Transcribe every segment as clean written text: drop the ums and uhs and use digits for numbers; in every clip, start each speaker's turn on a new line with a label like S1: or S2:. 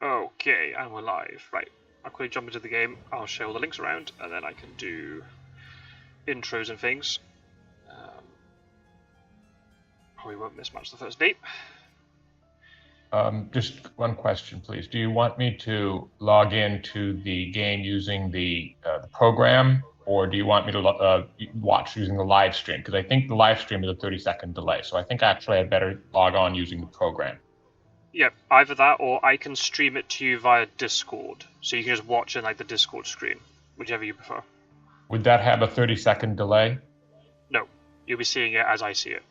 S1: Okay, and we're live. Right, I'll quickly jump into the game. I'll share all the links around, and then I can do intros and things. Probably won't miss much the first day.
S2: Just one question, please. Do you want me to log into the game using the program, or do you want me to watch using the live stream? Because I think the live stream is a 30-second delay, so I think actually I'd better log on using the program.
S1: Yep, either that or I can stream it to you via Discord, so you can just watch it like the Discord screen, whichever you prefer.
S2: Would that have a 30-second delay?
S1: No, you'll be seeing it as I see it.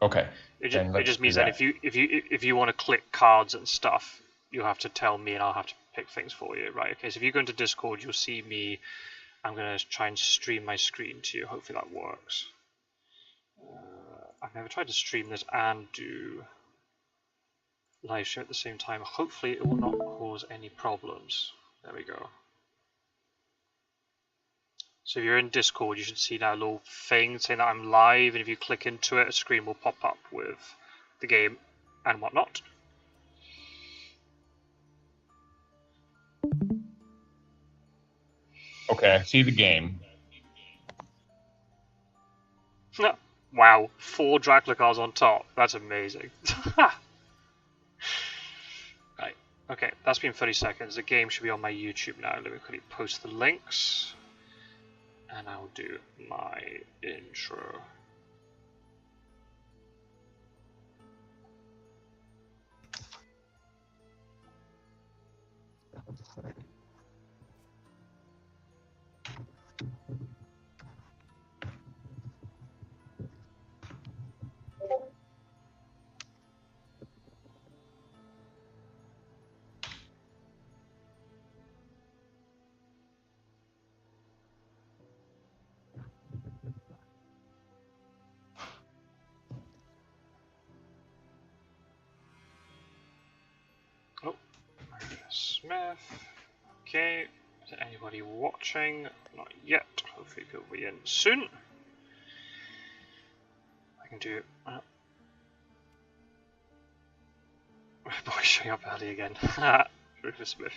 S2: Okay.
S1: It just means that if you want to click cards and stuff, you have to tell me and I'll have to pick things for you. Right, okay, so if you go into Discord, you'll see me. I'm going to try and stream my screen to you. Hopefully that works. I've never tried to stream this and do live stream at the same time. Hopefully it will not cause any problems. There we go. So if you're in Discord, you should see that little thing saying that I'm live, and if you click into it, a screen will pop up with the game and whatnot.
S2: Okay, I see the game.
S1: Wow, 4 Dracula cards on top. That's amazing. Right, okay, that's been 30 seconds. The game should be on my YouTube now. Let me quickly post the links. And I'll do my intro. Oh, Smith. Okay, is there anybody watching? Not yet. Hopefully he'll be in soon. I can do. Boy, showing up early again. Rufus Smith.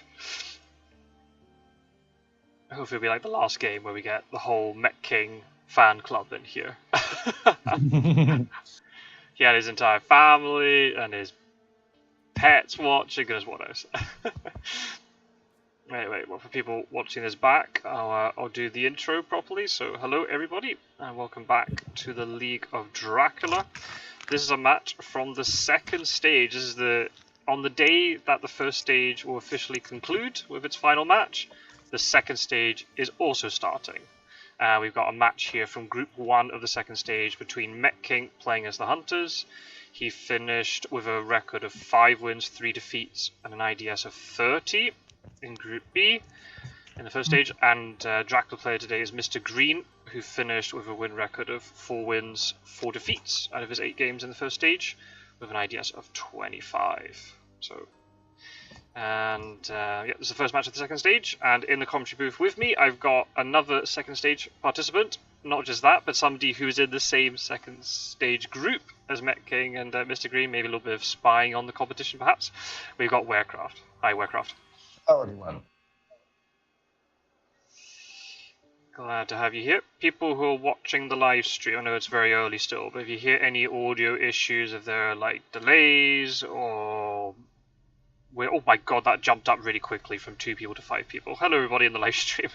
S1: Hopefully it'll be like the last game where we get the whole Mettking fan club in here. He had his entire family and his pets watching, goodness what else. Wait, well, for people watching this back, I'll do the intro properly. So hello everybody, and welcome back to the League of Dracula. This is a match from the second stage. This is on the day that the first stage will officially conclude with its final match. The second stage is also starting. We've got a match here from Group 1 of the second stage between Mettking playing as the Hunters. He finished with a record of 5 wins, 3 defeats, and an IDS of 30 in Group B in the first stage. And Dracula player today is Mistergreen, who finished with a win record of 4 wins, 4 defeats out of his 8 games in the first stage, with an IDS of 25. So, and yeah, this is the first match of the second stage. And in the commentary booth with me, I've got another second stage participant. Not just that, but somebody who's in the same second stage group as Mettking and Mistergreen. Maybe a little bit of spying on the competition, perhaps. We've got Warecraft. Hi, Warecraft.
S2: Hello, everyone.
S1: Glad to have you here. People who are watching the live stream, I know it's very early still, but if you hear any audio issues, if there are like delays or... Oh my god, that jumped up really quickly from 2 people to 5 people. Hello everybody in the live stream.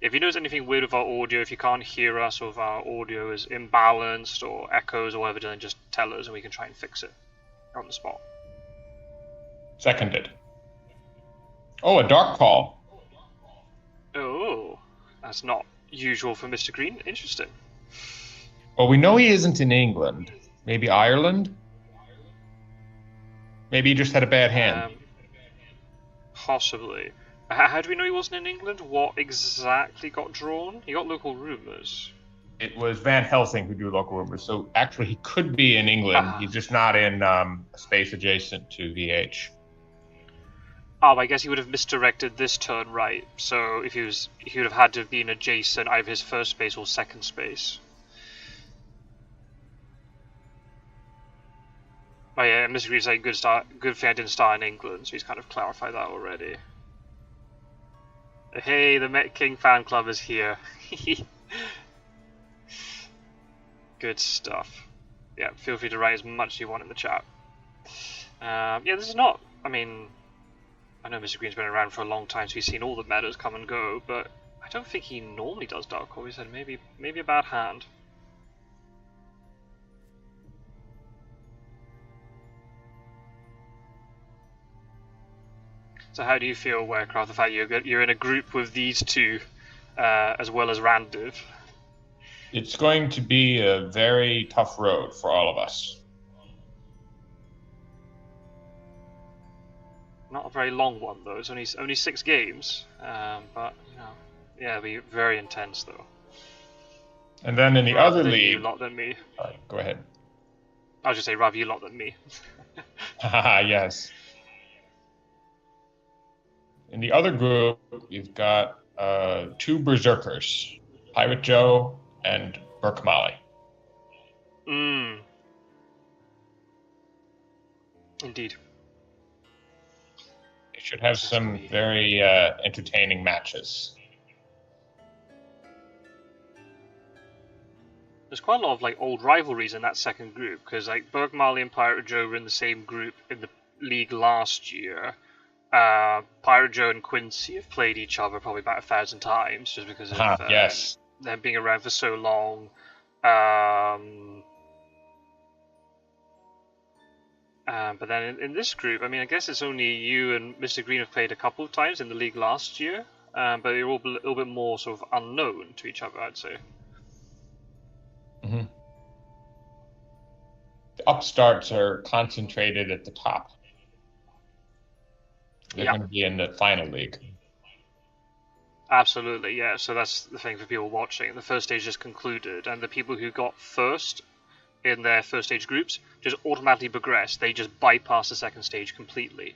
S1: If you notice anything weird with our audio, if you can't hear us or if our audio is imbalanced or echoes or whatever, then just tell us and we can try and fix it on the spot.
S2: Seconded. Oh, a dark call.
S1: Oh, that's not usual for Mistergreen. Interesting.
S2: Well, we know he isn't in England. Maybe Ireland? Maybe he just had a bad hand.
S1: Possibly. How do we know he wasn't in England? What exactly got drawn? He got local rumours.
S2: It was Van Helsing who drew local rumors, so actually he could be in England. He's just not in a space adjacent to VH.
S1: Oh, I guess he would have misdirected this turn, right? So if he would have had to have been adjacent either his first space or second space. Oh yeah, Mistergreen's saying good thing I didn't start in England, so he's kind of clarified that already. Hey, the Mettking fan club is here. Good stuff. Yeah, feel free to write as much as you want in the chat. Yeah, this is not. I mean, I know Mr. Green's been around for a long time, so he's seen all the metas come and go, but I don't think he normally does Dark Core. He said maybe a bad hand. So how do you feel, Warecraft, the fact you're in a group with these two, as well as Randiv?
S2: It's going to be a very tough road for all of us.
S1: Not a very long one though. It's only 6 games, but you know, yeah, it'll be very intense though.
S2: And then in the other league,
S1: you lot than me.
S2: Go ahead.
S1: I was just say rather you lot than me.
S2: Haha, yes. In the other group, you've got 2 Berserkers, Pirate Joe and Burke Molly.
S1: Indeed.
S2: They should have some very entertaining matches.
S1: There's quite a lot of like old rivalries in that second group, because like Burke Molly and Pirate Joe were in the same group in the league last year. Pirate Joe and Quincy have played each other probably about 1,000 times just because of them being around for so long. But then in this group, I mean, I guess it's only you and Mr. Green have played a couple of times in the league last year, but you're all a little bit more sort of unknown to each other, I'd say.
S2: Mm-hmm. The upstarts are concentrated at the top. They're going to be in the final league.
S1: Absolutely, yeah. So that's the thing for people watching. The first stage just concluded, and the people who got first in their first stage groups just automatically progress. They just bypass the second stage completely.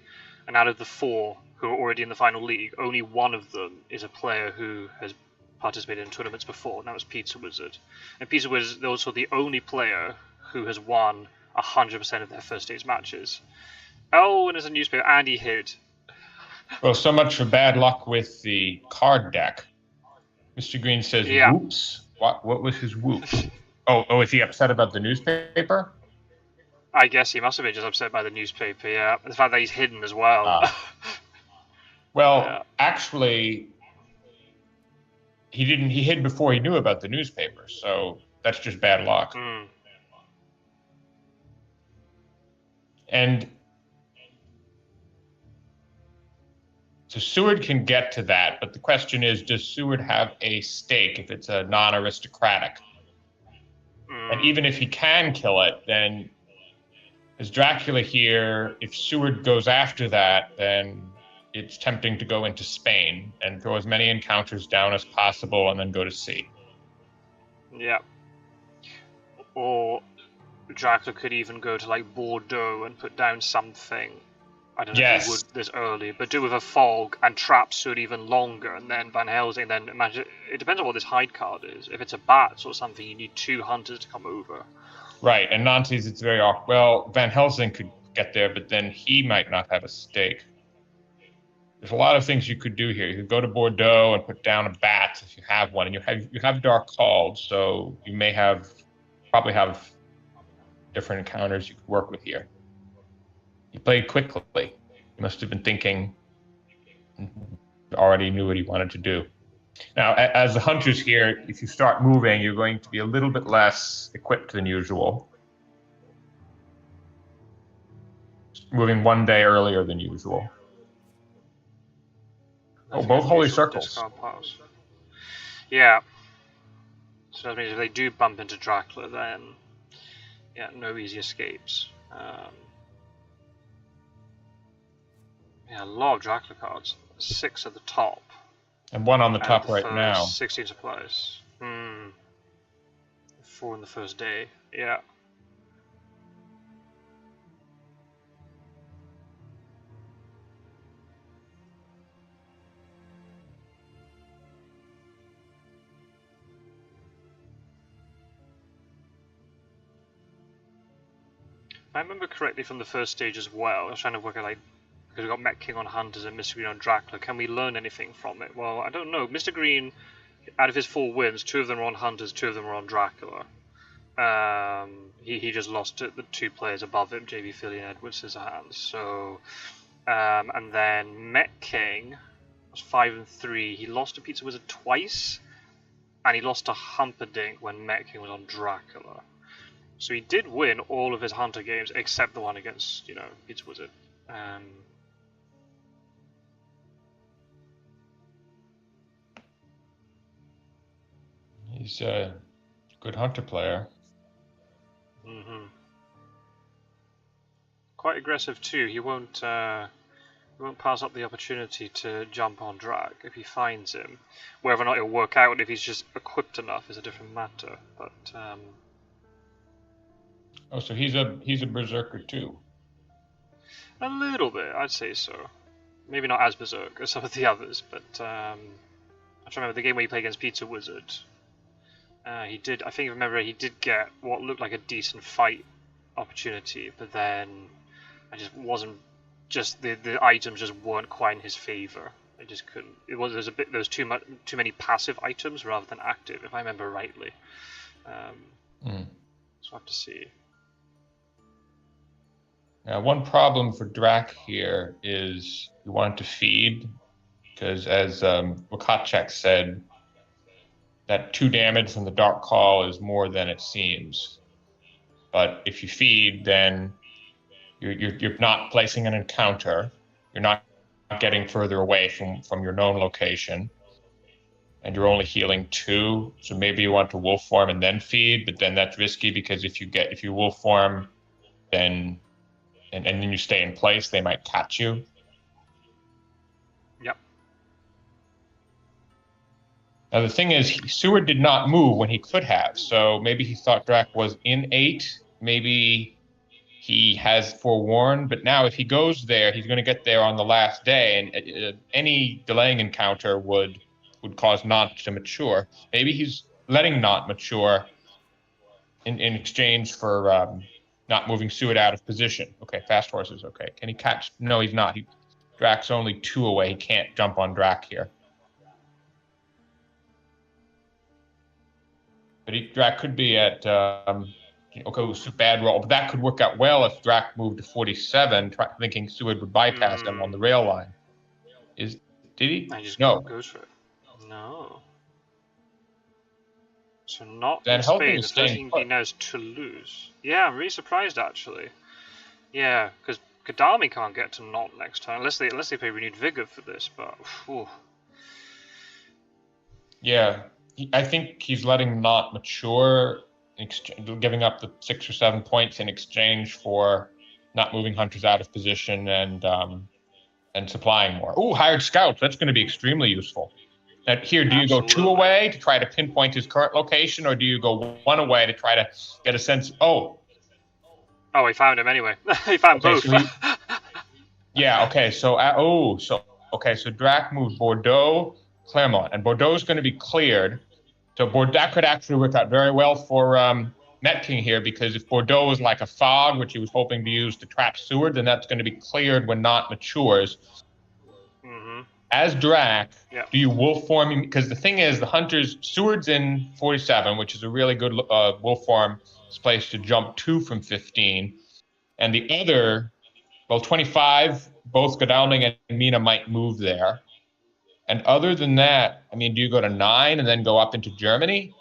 S1: And out of the 4 who are already in the final league, only one of them is a player who has participated in tournaments before, and that was Pizza Wizard. And Pizza Wizard is also the only player who has won 100% of their first stage matches. Oh, and there's a newspaper, and he hid.
S2: Well, so much for bad luck with the card deck. Mr. Green says, whoops. What was his whoops? Oh, is he upset about the newspaper?
S1: I guess he must have been just upset by the newspaper, yeah. And the fact that he's hidden as well.
S2: Actually, he hid before he knew about the newspaper, so that's just bad luck. And so Seward can get to that, but the question is, does Seward have a stake if it's a non-aristocratic? And even if he can kill it, then as Dracula here, if Seward goes after that, then it's tempting to go into Spain and throw as many encounters down as possible and then go to sea.
S1: Yeah. Or Dracula could even go to like Bordeaux and put down something. I don't know if he would this early, but do with a fog and trap Seward even longer, and then Van Helsing, then imagine, it depends on what this hide card is. If it's a bat or something, you need 2 hunters to come over.
S2: Right, and Nantes, it's very awkward. Well, Van Helsing could get there, but then he might not have a stake. There's a lot of things you could do here. You could go to Bordeaux and put down a bat if you have one, and you have Dark Called, so you may probably have different encounters you could work with here. He played quickly. He must have been thinking, already knew what he wanted to do. Now, as the hunters here, if you start moving, you're going to be a little bit less equipped than usual. Moving 1 day earlier than usual. Both holy circles.
S1: Yeah. So that means if they do bump into Dracula, then yeah, no easy escapes. Yeah, a lot of Dracula cards. 6 at the top.
S2: And 1 on the top right now.
S1: 16 supplies. 4 in the first day. Yeah. I remember correctly from the first stage as well. I was trying to work out, like, because we got Mettking on Hunters and Mistergreen on Dracula. Can we learn anything from it? Well, I don't know. Mistergreen, out of his 4 wins, 2 of them were on Hunters, 2 of them were on Dracula. He just lost to the 2 players above him, JB Philly and Edward Scissorhands. So, and then Mettking was 5-3. He lost to Pizza Wizard twice, and he lost to Humperdinck when Mettking was on Dracula. So he did win all of his Hunter games except the one against, Pizza Wizard.
S2: He's a good Hunter player.
S1: Quite aggressive too. He won't pass up the opportunity to jump on Drag if he finds him. Whether or not it'll work out, if he's just equipped enough, is a different matter. But
S2: oh, so he's a berserker too.
S1: A little bit, I'd say so. Maybe not as berserk as some of the others, but I'm trying to remember the game where he played against Pizza Wizard. He did. I think I remember he did get what looked like a decent fight opportunity, but then I just wasn't. Just the items just weren't quite in his favor. I just couldn't. There was too many passive items rather than active, if I remember rightly. So I have to see.
S2: Now, one problem for Drac here is you want to feed, because as Wakatchek said, that 2 damage from the Dark Call is more than it seems. But if you feed, then you're not placing an encounter. You're not getting further away from your known location, and you're only healing 2. So maybe you want to wolf form and then feed, but then that's risky because if you wolf form, then and then you stay in place, they might catch you.
S1: Yep.
S2: Now the thing is, Seward did not move when he could have, so maybe he thought Drac was in 8. Maybe he has forewarned, but now if he goes there, he's going to get there on the last day, and any delaying encounter would cause Not to mature. Maybe he's letting Not mature in exchange for not moving Seward out of position. Okay, fast horses. Okay, can he catch? No, he's not. Drac's only 2 away. He can't jump on Drac here. But Drac could be at okay, it was a bad roll, but that could work out well if Drac moved to 47, thinking Seward would bypass him on the rail line. Did he?
S1: I just
S2: no.
S1: Goes for it. No. So not
S2: Van
S1: in Spain.
S2: Helsing
S1: The
S2: is
S1: first
S2: staying
S1: thing he knows Toulouse. Yeah, I'm really surprised actually. Yeah, because Kadami can't get to Not next time unless they pay renewed vigor for this. But whew.
S2: Yeah, I think he's letting Not mature, giving up the 6 or 7 points in exchange for not moving hunters out of position and supplying more. Ooh, hired scouts. That's going to be extremely useful. Now, here, do you go 2 away to try to pinpoint his current location, or do you go 1 away to try to get a sense? Oh,
S1: he found him anyway. He found both.
S2: So yeah. Okay. So so Drac moved Bordeaux, Clermont, and Bordeaux's going to be cleared. So that could actually work out very well for Mettking here, because if Bordeaux is like a fog, which he was hoping to use to trap Seward, then that's going to be cleared when Not matures. As Drac, do you wolf form him? Because the thing is, the hunters, Seward's in 47, which is a really good wolf form place to jump 2 from 15. And the other, 25, both Godalming and Mina might move there. And other than that, I mean, do you go to 9 and then go up into Germany?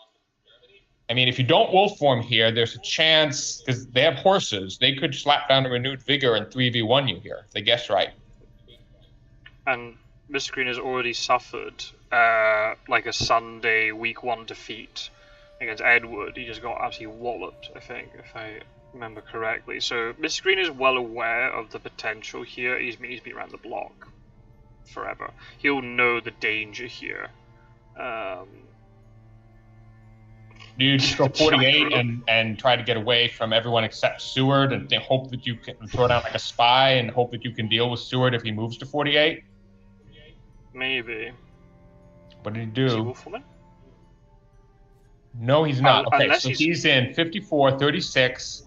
S2: I mean, if you don't wolf form here, there's a chance, because they have horses, they could slap down a renewed vigor and 3v1 you here, if they guess right.
S1: And Mistergreen has already suffered like a Sunday week 1 defeat against Edward. He just got absolutely walloped, I think, if I remember correctly. So Mistergreen is well aware of the potential here. He's been around the block forever. He'll know the danger here.
S2: Do you just go 48 and try to get away from everyone except Seward and hope that you can throw down like a spy and hope that you can deal with Seward if he moves to 48?
S1: Maybe.
S2: What did he do?
S1: Is he Wolfwoman?
S2: No, he's not. Okay, so
S1: he's
S2: he's in 54, 36,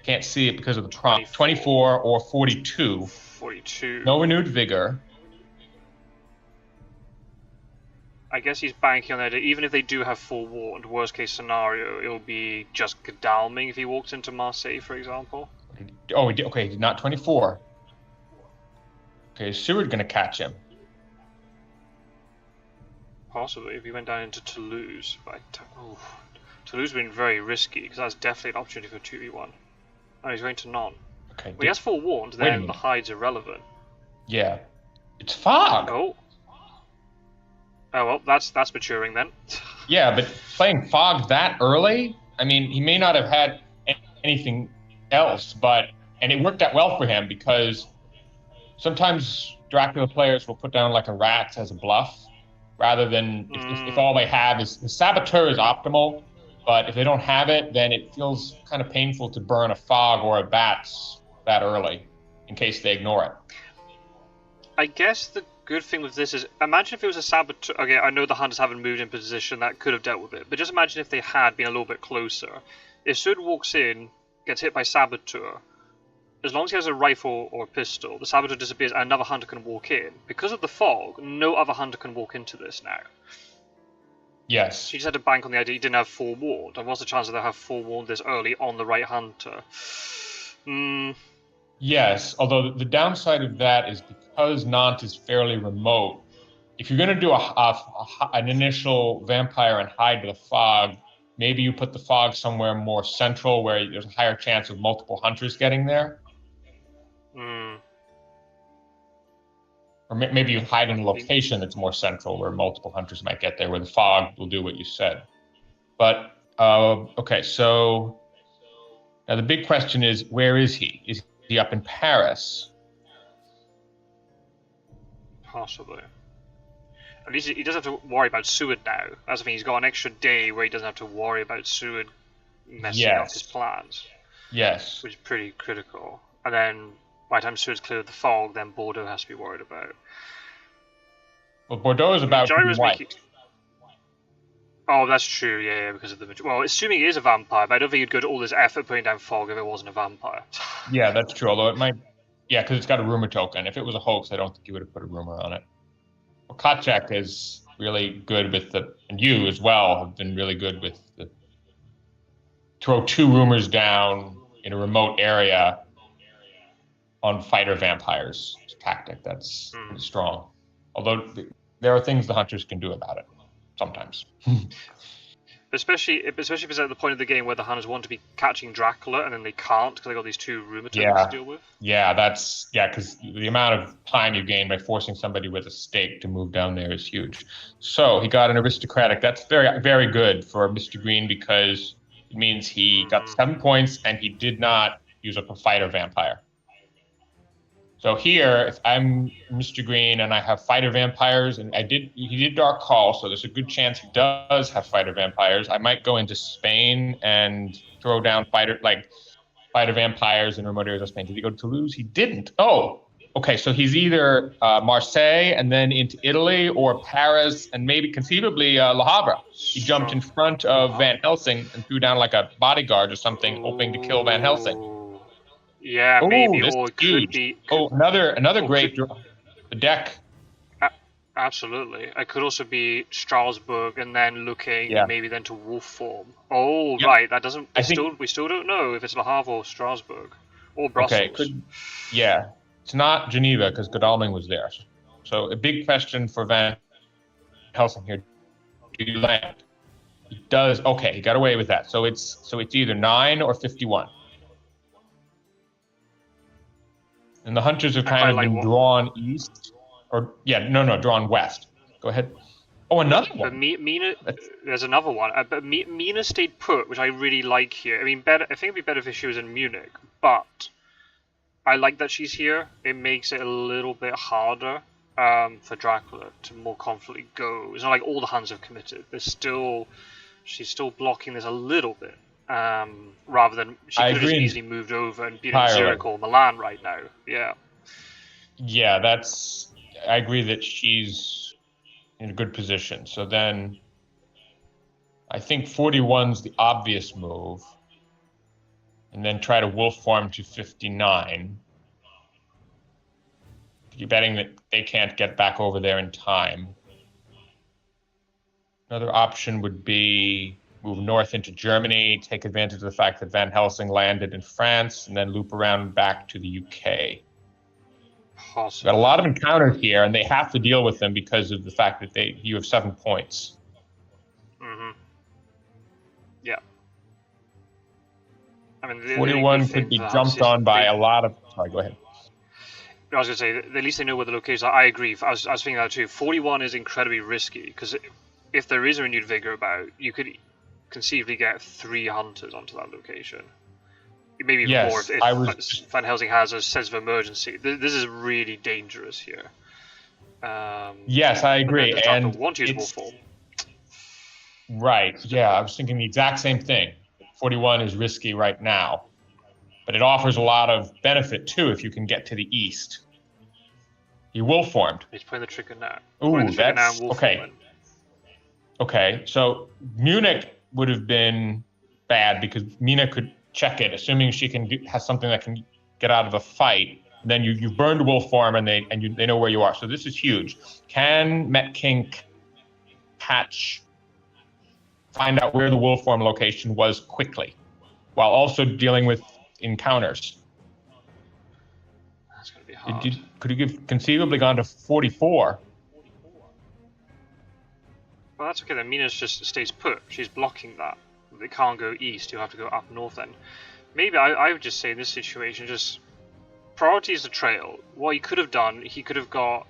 S2: Can't see it because of the prompt. 24 or 42.
S1: 42.
S2: No renewed vigor.
S1: I guess he's banking on that. Even if they do have forewarned, worst case scenario, it'll be just Godalming if he walks into Marseille, for example.
S2: Oh, okay, not 24. Okay, is Seward going to catch him?
S1: Possibly, if he went down into Toulouse. But Toulouse has been very risky, because that's definitely an opportunity for 2v1. Oh, he's going to none.
S2: Okay.
S1: Well, he has forewarned, then the hide's irrelevant.
S2: Yeah. It's fog!
S1: Oh. Oh, well, that's maturing then.
S2: Yeah, but playing fog that early? I mean, he may not have had anything else, and it worked out well for him, because sometimes Dracula players will put down like a rat as a bluff, rather than if all they have is the Saboteur is optimal, but if they don't have it, then it feels kind of painful to burn a fog or a bats that early in case they ignore it.
S1: I guess the good thing with this is, imagine if it was a Saboteur. Okay, I know the Hunters haven't moved in position that could have dealt with it, but just imagine if they had been a little bit closer. If Sud walks in, gets hit by Saboteur, as long as he has a rifle or a pistol, the Saboteur disappears and another Hunter can walk in. Because of the fog, no other Hunter can walk into this now.
S2: Yes.
S1: She just had to bank on the idea he didn't have forewarned. And what's the chance that they'll have forewarned this early on the right Hunter?
S2: Yes, although the downside of that is because Nantes is fairly remote, if you're going to do an initial vampire and hide to the fog, maybe you put the fog somewhere more central where there's a higher chance of multiple hunters getting there. Or maybe you hide in a location that's more central where multiple hunters might get there, where the fog will do what you said. But, okay, so now the big question is, where is he? Is he up in Paris?
S1: Possibly. At least he doesn't have to worry about Seward now. That's the thing, he's got an extra day where he doesn't have to worry about Seward messing up his plans.
S2: Yes.
S1: Which is pretty critical. And then, by the time Seward's cleared the fog, then Bordeaux has to be worried about.
S2: Well, Bordeaux is about to be white.
S1: Oh, that's true, yeah, because of the... Well, assuming he is a vampire, but I don't think he'd go to all this effort putting down fog if it wasn't a vampire.
S2: Yeah, that's true, although it might... Yeah, because it's got a rumor token. If it was a hoax, I don't think you would have put a rumor on it. Well, Kotchek is really good with and you as well have been really good with throw two rumors down in a remote area on fighter vampires. It's a tactic that's pretty strong. Although there are things the hunters can do about it sometimes.
S1: Especially if it's at the point of the game where the hunters want to be catching Dracula and then they can't because they got these two rumor tokens to deal with.
S2: Yeah, because the amount of time you gain by forcing somebody with a stake to move down there is huge. So he got an aristocratic. That's very, very good for Mistergreen because it means he got 7 points and he did not use up a fighter vampire. So here, if I'm Mistergreen and I have fighter vampires, and he did Dark Call, so there's a good chance he does have fighter vampires. I might go into Spain and throw down fighter vampires in remote areas of Spain. Did he go to Toulouse? He didn't. Oh, okay. So he's either Marseille and then into Italy, or Paris and maybe conceivably Le Havre. He jumped in front of Van Helsing and threw down like a bodyguard or something, hoping to kill Van Helsing.
S1: Yeah, maybe, or it could be...
S2: another great the deck.
S1: Absolutely. It could also be Strasbourg and then looking maybe then to wolf form. Oh, right, that doesn't... We still don't know if it's Le Havre or Strasbourg. Or Brussels. Okay,
S2: it's not Geneva because Godalming was there. So a big question for Van Helsing here. Do you land? He does. Okay, he got away with that. So it's either 9 or 51. And the hunters have kind of been drawn east, drawn west. Go ahead. Oh, another one.
S1: But there's another one. But Mina stayed put, which I really like here. I mean, I think it'd be better if she was in Munich, but I like that she's here. It makes it a little bit harder for Dracula to more confidently go. It's not like all the Huns have committed. She's still blocking this a little bit. Rather than she could have just easily moved over and been in Zurich or Milan right now.
S2: Yeah, I agree that she's in a good position. So then I think 41's the obvious move. and then try to wolf form to 59. You're betting that they can't get back over there in time. Another option would be move north into Germany, take advantage of the fact that Van Helsing landed in France, and then loop around back to the UK.
S1: Possible.
S2: We've got a lot of encounters here, and they have to deal with them because of the fact that you have 7 points.
S1: Mm-hmm. Yeah. I mean,
S2: 41 could be jumped on by a lot of... Sorry, go ahead.
S1: I was going to say, at least they know where the locations are. I agree. I was thinking that too. 41 is incredibly risky, because if there is a renewed vigor about, you could conceivably get 3 hunters onto that location. Maybe even more if Van Helsing has a sense of emergency. This is really dangerous here.
S2: Yes, I agree.
S1: And want usable form.
S2: Right, yeah, I was thinking the exact same thing. 41 is risky right now, but it offers a lot of benefit too if you can get to the east. He wolf formed.
S1: He's playing the trigger now.
S2: Ooh, that's okay. Okay, so Munich would have been bad because Mina could check it, assuming she has something that can get out of a fight. Then you burned wolf form, and they know where you are. So this is huge. Can Mettking find out where the wolf form location was quickly, while also dealing with encounters?
S1: That's gonna be hard.
S2: Could you have conceivably gone to 44?
S1: Well, that's okay then. Mina just stays put. She's blocking that. They can't go east. You'll have to go up north then. Maybe I would just say in this situation, just priority is the trail. What he could have done, he could have got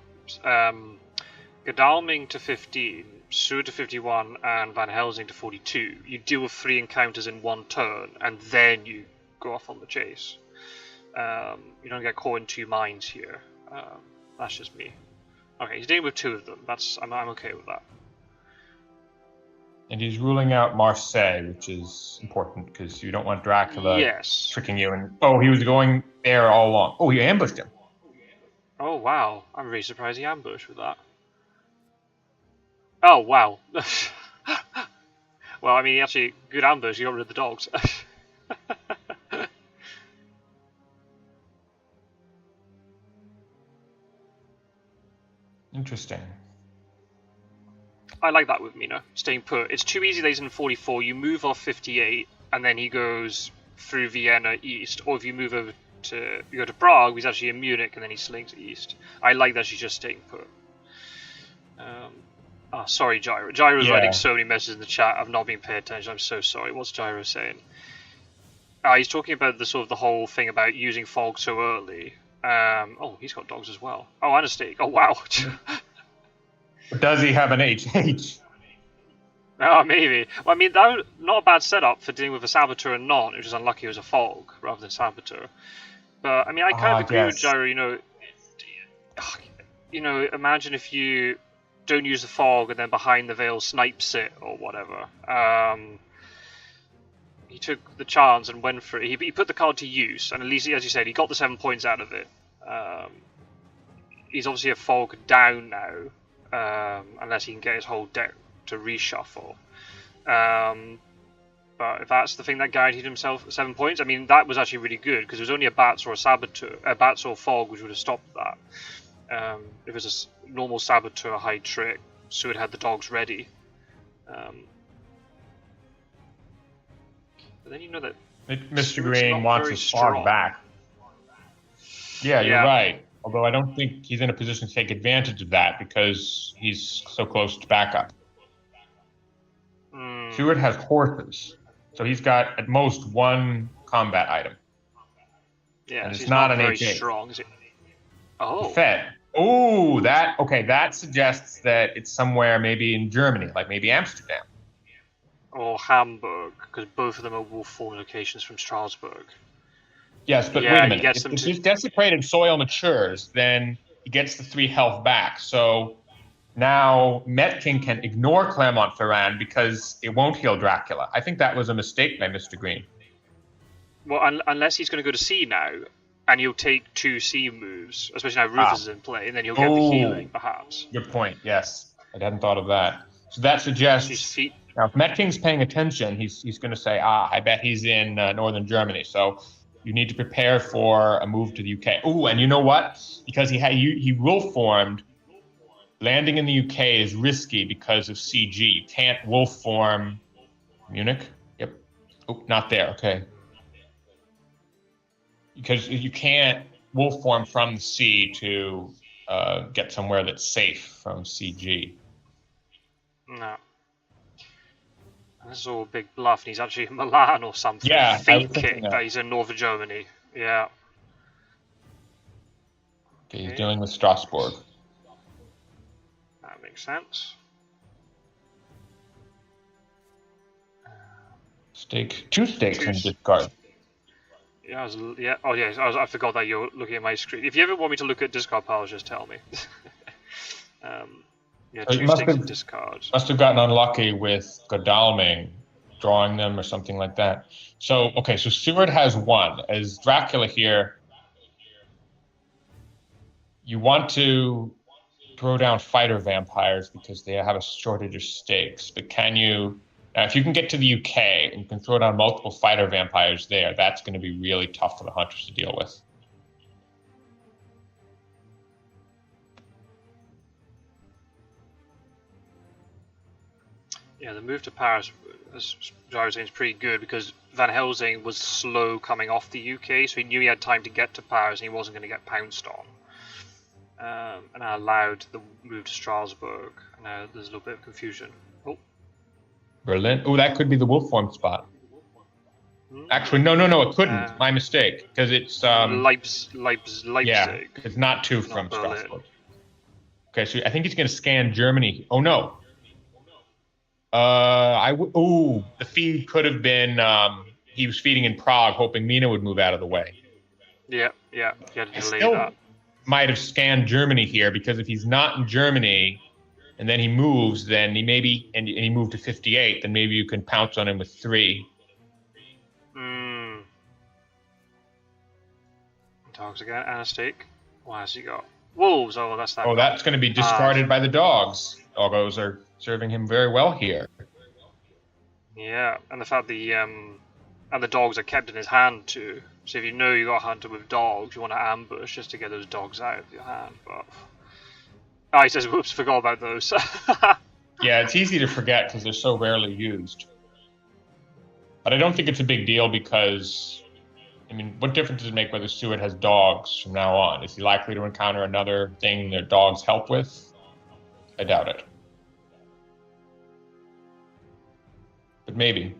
S1: Godalming to 15, Seward to 51, and Van Helsing to 42. You deal with 3 encounters in 1 turn, and then you go off on the chase. You don't get caught in 2 minds here. That's just me. Okay, he's dealing with 2 of them. I'm okay with that.
S2: And he's ruling out Marseille, which is important because you don't want Dracula tricking you. And he was going there all along. Oh, you ambushed him.
S1: Oh wow! I'm really surprised he ambushed with that. Oh wow! Well, I mean, actually, good ambush. You got rid of the dogs.
S2: Interesting.
S1: I like that with Mina, staying put. It's too easy that he's in 44. You move off 58, and then he goes through Vienna east. Or if you move over you go to Prague, he's actually in Munich, and then he slings east. I like that she's just staying put. Sorry, Gyro. Gyro's writing so many messages in the chat. I've not been paying attention. I'm so sorry. What's Gyro saying? He's talking about the whole thing about using fog so early. He's got dogs as well. Oh, and a steak. Oh, wow.
S2: Does he have an HH?
S1: Oh, maybe. Well, I mean, that was not a bad setup for dealing with a Saboteur and not. It was just unlucky it was a Fog rather than Saboteur. But, I mean, I kind of agree with Gyro, imagine if you don't use the Fog and then behind the veil snipes it or whatever. He took the chance and went for it. He put the card to use, and at least, as you said, he got the 7 points out of it. He's obviously a Fog down now. Unless he can get his whole deck to reshuffle. But if that's the thing that guaranteed himself 7 points, I mean, that was actually really good, because it was only a Bats or a Saboteur, a Bats or Fog, which would have stopped that. If it was a normal Saboteur high trick, Seward had the dogs ready. But then you know that
S2: Mistergreen wants his Fog back. Yeah, you're right. Although I don't think he's in a position to take advantage of that because he's so close to backup. Seward has horses, so he's got at most 1 combat item.
S1: Yeah,
S2: and
S1: it's
S2: it's not an
S1: very
S2: HA.
S1: strong, is it? Oh.
S2: Fed. Oh, that suggests that it's somewhere maybe in Germany, like maybe Amsterdam.
S1: Or Hamburg, because both of them are wolf form locations from Strasbourg.
S2: Yes, but wait a minute. If this desecrated soil matures, then he gets the 3 health back. So now Mettking can ignore Clermont-Ferrand because it won't heal Dracula. I think that was a mistake by Mistergreen.
S1: Well, unless he's going to go to C now, and he'll take 2 C moves, especially now Rufus is in play, and then he'll get the healing, perhaps.
S2: Good point, yes. I hadn't thought of that. So that
S1: His
S2: suggests,
S1: feet.
S2: now if Mettting's paying attention, he's going to say, I bet he's in northern Germany. So you need to prepare for a move to the UK. Oh, and you know what? Because he wolf formed, landing in the UK is risky because of CG. You can't wolf form Munich. Yep. Oh, not there. Okay. Because you can't wolf form from the sea to get somewhere that's safe from CG.
S1: No. This is all a big bluff, and he's actually in Milan or something.
S2: Yeah,
S1: faking that he's in northern Germany. Yeah.
S2: Okay, he's dealing with Strasbourg.
S1: That makes sense.
S2: Two stakes in discard.
S1: Yeah, yeah. Oh, yeah. I forgot that you're looking at my screen. If you ever want me to look at discard piles, just tell me. Yeah,
S2: so
S1: two stakes in discard.
S2: Must have gotten unlucky with Godalming, drawing them or something like that. So, okay, so Seward has one. As Dracula here, you want to throw down fighter vampires because they have a shortage of stakes. But can you... Now, if you can get to the UK and you can throw down multiple fighter vampires there, that's going to be really tough for the hunters to deal with.
S1: Yeah, the move to Paris, as I was saying, is pretty good because Van Helsing was slow coming off the UK, so he knew he had time to get to Paris and he wasn't going to get pounced on. And I allowed the move to Strasbourg. Now there's a little bit of confusion. Oh.
S2: Berlin? Oh, that could be the wolf form spot. Actually, no, it couldn't. My mistake, because it's...
S1: Leipzig.
S2: Yeah, it's not two from Strasbourg. Okay, so I think he's going to scan Germany. Oh, no. The feed could have been he was feeding in Prague, hoping Mina would move out of the way.
S1: Yeah, he had to delay that.
S2: Might have scanned Germany here, because if he's not in Germany and then he moves, then he maybe and he moved to 58, then maybe you can pounce on him with 3.
S1: Dogs again, and a stake. What has he got? Wolves. Oh, that's that.
S2: Oh, that's going to be discarded by the dogs. Doggos are serving him very well here.
S1: Yeah, and the fact the dogs are kept in his hand too. So if you know you got a hunter with dogs, you want to ambush just to get those dogs out of your hand. But he says, "Whoops, forgot about those."
S2: Yeah, it's easy to forget because they're so rarely used. But I don't think it's a big deal because, I mean, what difference does it make whether Seward has dogs from now on? Is he likely to encounter another thing their dogs help with? I doubt it. But maybe.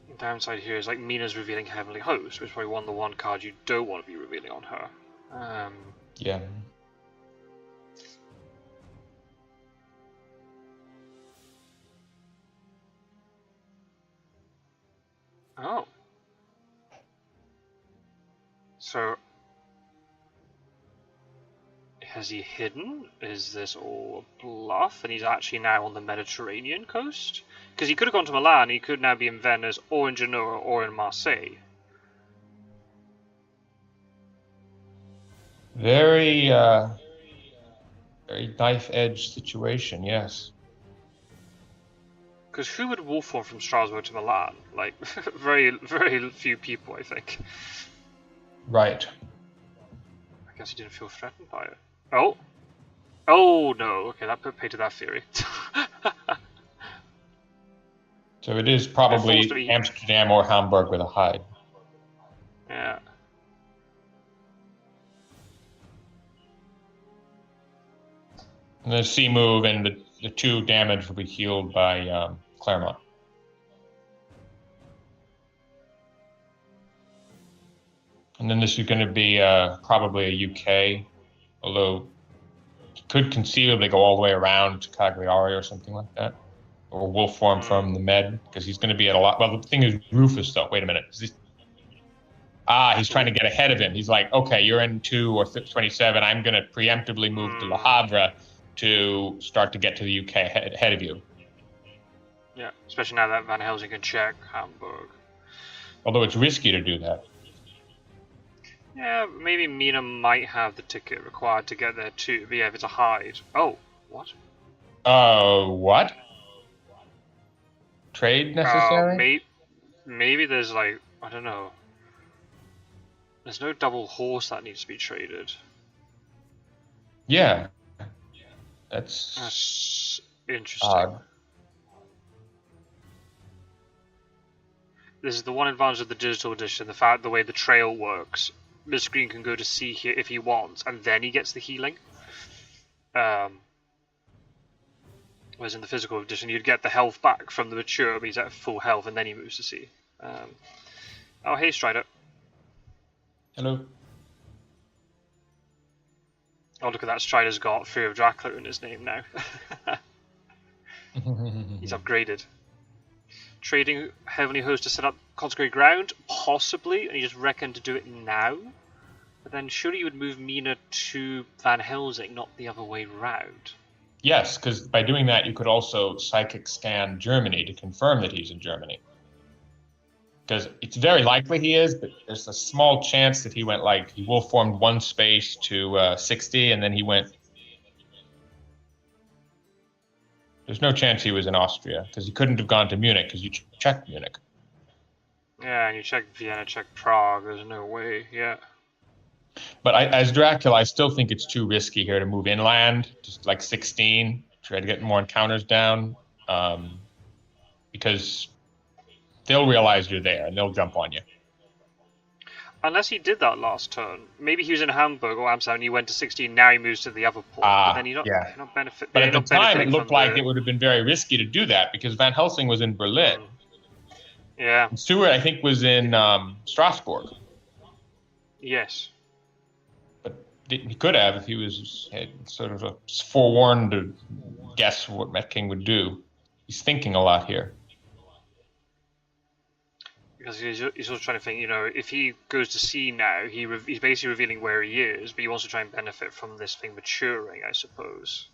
S1: The downside here is like Mina's revealing Heavenly Host, which is probably the one card you don't want to be revealing on her.
S2: Yeah.
S1: Oh. So, has he hidden? Is this all a bluff? And he's actually now on the Mediterranean coast? Because he could have gone to Milan, he could now be in Venice, or in Genoa, or in Marseille.
S2: Very knife-edge situation, yes.
S1: Because who would wolf form from Strasbourg to Milan? Like, very, very few people, I think.
S2: Right.
S1: I guess he didn't feel threatened by it. Oh! Oh, no. Okay, that put pay to that theory.
S2: So it is probably Amsterdam or Hamburg with a hide.
S1: Yeah.
S2: And the C move and the 2 damage will be healed by Claremont. And then this is going to be probably a UK, although it could conceivably go all the way around to Cagliari or something like that. Or wolf form from the Med, because he's going to be at a lot. Well, the thing is, Rufus, though. Wait a minute. He's trying to get ahead of him. He's like, okay, you're in 2 or 27. I'm going to preemptively move to Le Havre to start to get to the UK ahead of you.
S1: Yeah, especially now that Van Helsing can check Hamburg.
S2: Although it's risky to do that.
S1: Yeah, maybe Mina might have the ticket required to get there too. But yeah, if it's a hide. Oh, what?
S2: What? Trade necessary?
S1: Maybe there's like, I don't know. There's no double horse that needs to be traded.
S2: Yeah. That's
S1: That's interesting.
S2: odd.
S1: This is the one advantage of the digital edition, the way the trail works. Mistergreen can go to sea here if he wants, and then he gets the healing. Whereas in the physical edition, you'd get the health back from the mature, but he's at full health, and then he moves to sea. Oh, hey, Strider.
S2: Hello.
S1: Oh, look at that. Strider's got Fury of Dracula in his name now. He's upgraded. Trading Heavenly Host to set up consecrated ground? Possibly, and you just reckon to do it now? But then surely you would move Mina to Van Helsing, not the other way round.
S2: Yes, because by doing that, you could also psychic scan Germany to confirm that he's in Germany. Because it's very likely he is, but there's a small chance that he went like, he wolf formed one space to 60, and then he went. There's no chance he was in Austria, because he couldn't have gone to Munich, because you checked Munich.
S1: Yeah, and you check Vienna, check Prague, there's no way, yeah.
S2: But as Dracula, I still think it's too risky here to move inland, just like 16, try to get more encounters down, because they'll realize you're there and they'll jump on you.
S1: Unless he did that last turn. Maybe he was in Hamburg or Amsterdam and he went to 16, now he moves to the other port. But then you're not benefiting.
S2: But at the time, it looked like it would have been very risky to do that because Van Helsing was in Berlin.
S1: Yeah.
S2: And Stewart, I think, was in Strasbourg.
S1: Yes.
S2: But he could have if he was sort of forewarned to guess what Mettking would do. He's thinking a lot here.
S1: Because he's also trying to think, if he goes to sea now, he's basically revealing where he is, but he wants to try and benefit from this thing maturing, I suppose.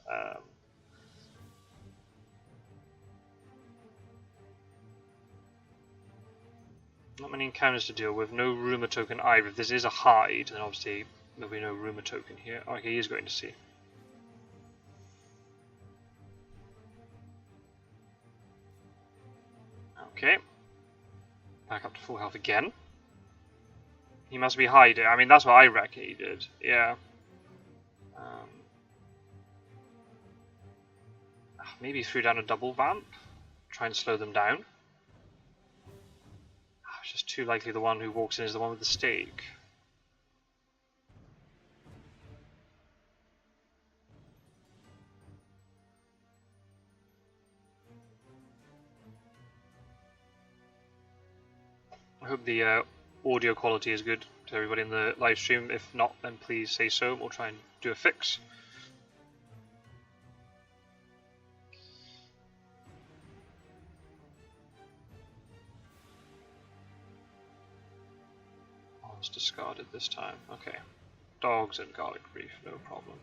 S1: Not many encounters to deal with, no rumour token either. If this is a hide, then obviously there'll be no rumour token here. Okay, he is going to sea. Okay. Back up to full health again. He must be hiding. I mean, that's what I reckon he did. Yeah. Maybe he threw down a double vamp. Try and slow them down. It's just too likely the one who walks in is the one with the stake. I hope the audio quality is good to everybody in the live stream. If not, then please say so. We'll try and do a fix. Oh, it's discarded this time. Okay. Dogs and garlic reef, no problem.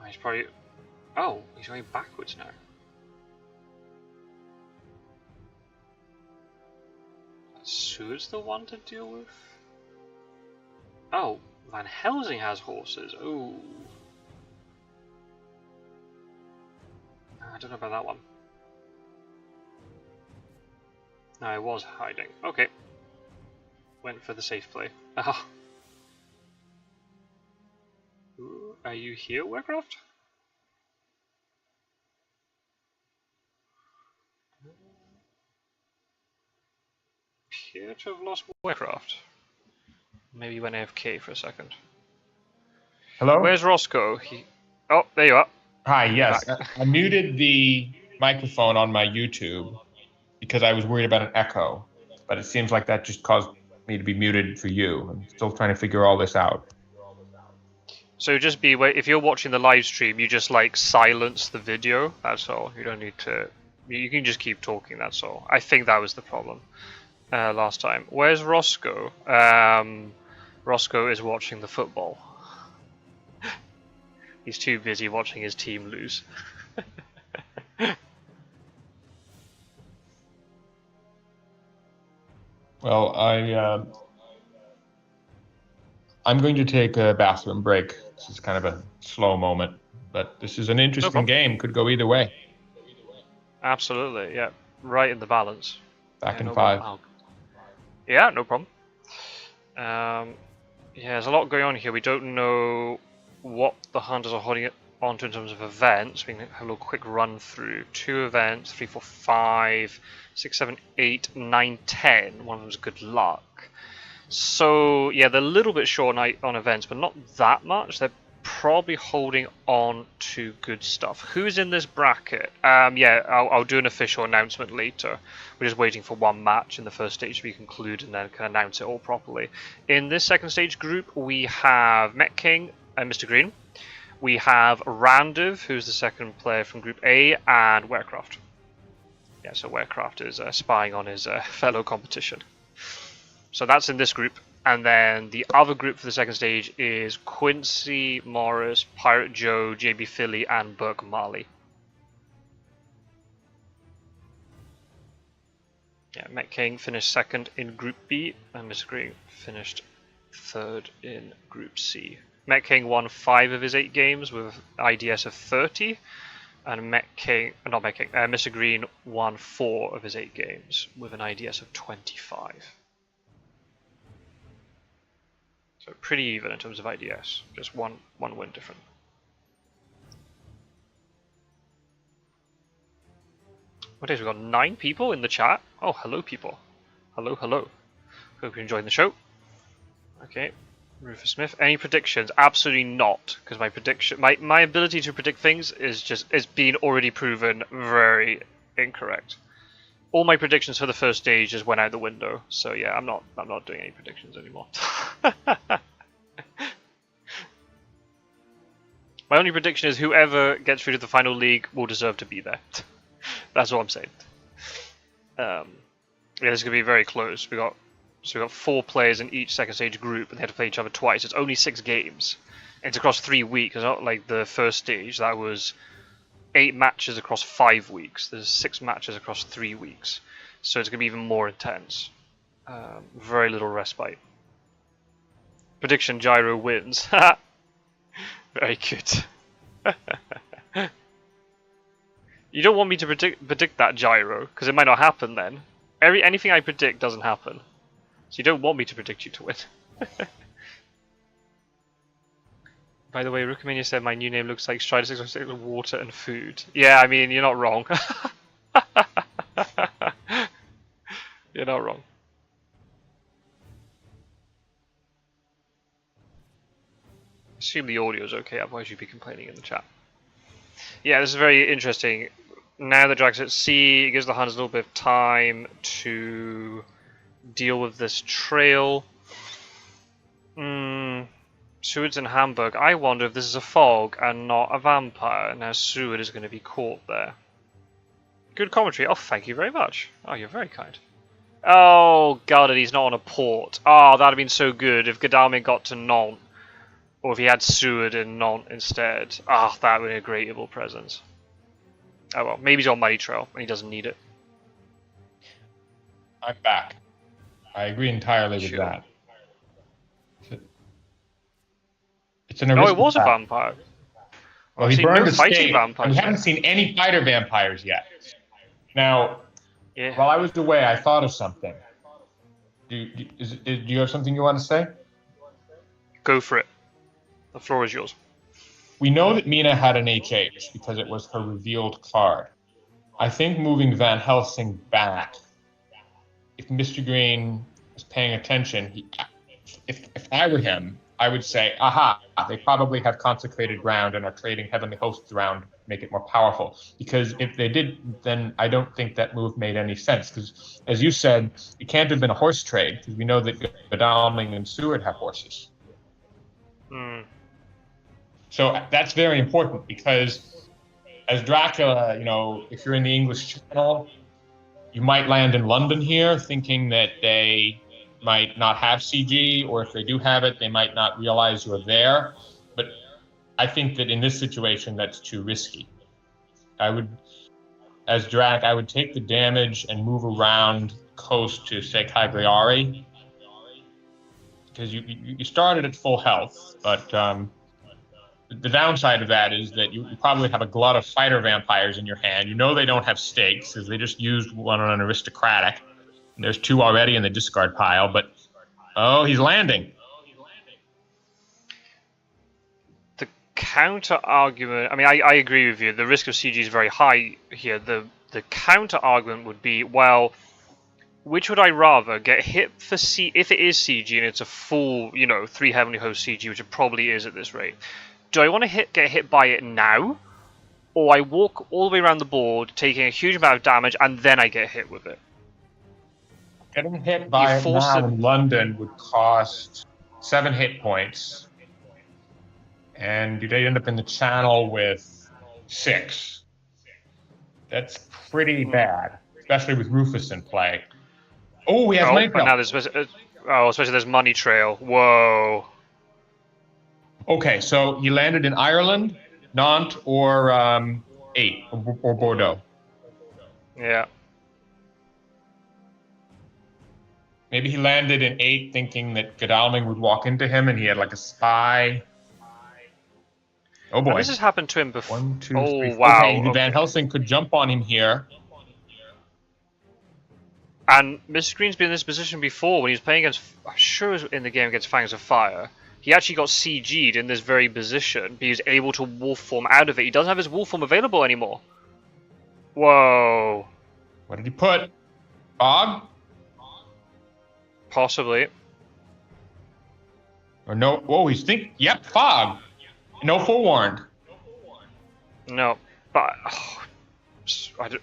S1: He's probably... Oh, he's going backwards now. Seward's the one to deal with? Oh, Van Helsing has horses. Ooh. I don't know about that one. No, I was hiding. Okay. Went for the safe play. Ah. Are you here, Warcraft? Appear to have lost Warcraft. Maybe he went AFK for a second.
S2: Hello?
S1: Where's Roscoe? Oh, there you are.
S2: Hi, yes. I muted the microphone on my YouTube because I was worried about an echo, but it seems like that just caused me to be muted for you. I'm still trying to figure all this out.
S1: So just be, if you're watching the live stream, you just like silence the video, that's all. You don't need to You can just keep talking, that's all. I think that was the problem last time. Where's Roscoe? Roscoe is watching the football. He's too busy watching his team lose.
S2: Well, I'm going to take a bathroom break. This is kind of a slow moment, but this is an interesting game. Could go either way.
S1: Absolutely, yeah. Right in the balance.
S2: Back in 5.
S1: Yeah, no problem. Yeah, there's a lot going on here. We don't know what the hunters are holding it onto in terms of events. We can have a little quick run through. 2 events, 3, 4, 5, 6, 7, 8, 9, 10. One of them's good luck. So yeah, they're a little bit short on events, but not that much. They're probably holding on to good stuff. Who's in this bracket? Yeah, I'll do an official announcement later. We're just waiting for one match in the first stage to be concluded and then can announce it all properly. In this second stage group, we have Mettking and Mistergreen. We have Randiv, who's the second player from Group A, and Werecraft. Yeah, so Werecraft is spying on his fellow competition. So that's in this group. And then the other group for the second stage is Quincy Morris, Pirate Joe, JB Philly, and Burke Marley. Yeah, Mettking finished second in Group B, and Mistergreen finished third in Group C. Mettking won 5 of his 8 games with IDS of 30, and Mistergreen won 4 of his 8 games with an IDS of 25. So pretty even in terms of IDS, just one win different. What is, we've got 9 people in the chat. Oh, hello people. Hello. Hope you're enjoying the show. Okay, Rufus Smith. Any predictions? Absolutely not, because my ability to predict things is being already proven very incorrect. All my predictions for the first stage just went out the window. So yeah, I'm not doing any predictions anymore. My only prediction is whoever gets through to the final league will deserve to be there. That's all I'm saying. Yeah, this is gonna be very close. We got 4 players in each second stage group, and they have to play each other twice. It's only 6 games. And it's across 3 weeks. It's not like the first stage that was 8 matches across 5 weeks. There's 6 matches across 3 weeks. So it's going to be even more intense. Very little respite. Prediction, Gyro wins. Very good. You don't want me to predict that, Gyro, because it might not happen then. Anything I predict doesn't happen. So you don't want me to predict you to win. By the way, Rookamania said my new name looks like Strider 616 with water and food. Yeah, I mean, you're not wrong. You're not wrong. Assume the audio is okay, otherwise you'd be complaining in the chat. Yeah, this is very interesting. Now the Drag's at sea, it gives the Hunters a little bit of time to deal with this trail. Seward's in Hamburg. I wonder if this is a fog and not a vampire. Now Seward is going to be caught there. Good commentary. Oh, thank you very much. Oh, you're very kind. Oh, God, and he's not on a port. Oh, that would have been so good if Godalming got to Nantes. Or if he had Seward in Nantes instead. Ah, oh, that would be a great evil presence. Oh well, maybe he's on Muddy Trail and he doesn't need it.
S2: I'm back. I agree entirely with that. It's an
S1: it was a vampire.
S2: Well, he burned the stake, and we haven't seen any fighter vampires yet. Now, while I was away, I thought of something. Do you have something you want to say?
S1: Go for it. The floor is yours.
S2: We know that Mina had an HH because it was her revealed card. I think moving Van Helsing back, if Mistergreen is paying attention, if I were him, I would say, aha, they probably have consecrated ground and are trading heavenly hosts around to make it more powerful. Because if they did, then I don't think that move made any sense. Because, as you said, it can't have been a horse trade, because we know that Godalming and Seward have horses. So that's very important, because as Dracula, if you're in the English Channel, you might land in London here thinking that they might not have CG, or if they do have it, they might not realize you're there. But I think that in this situation, that's too risky. As Drac, I would take the damage and move around the coast to, say, Cagliari, because you started at full health, but the downside of that is that you probably have a glut of fighter vampires in your hand. They don't have stakes, because they just used one on an aristocratic. And there's 2 already in the discard pile, but he's landing.
S1: The counter argument, I agree with you. The risk of CG is very high here. The counter argument would be, well, which would I rather get hit for if it is CG and it's a full, 3 Heavenly Host CG, which it probably is at this rate. Do I want to get hit by it now, or I walk all the way around the board, taking a huge amount of damage, and then I get hit with it?
S2: Getting hit by it now in London would cost 7 hit points, and you'd end up in the Channel with 6. That's pretty bad, especially with Rufus in play. Oh, he has money trail.
S1: Now especially there's money trail. Whoa.
S2: Okay, so he landed in Ireland, Nantes, or 8, or Bordeaux.
S1: Yeah.
S2: Maybe he landed in 8 thinking that Godalming would walk into him and he had like a spy. Oh boy.
S1: Now, this has happened to him before.
S2: 1, 2, 3.
S1: Wow.
S2: Okay, Van Helsing could jump on him here.
S1: And Mistergreen's been in this position before when he was playing against, I'm sure it was in the game against Fangs of Fire. He actually got CG'd in this very position, but he was able to wolf form out of it. He doesn't have his wolf form available anymore. Whoa.
S2: What did he put? Fog?
S1: Possibly.
S2: Or no? Whoa, he's yep, fog. No forewarned.
S1: No, but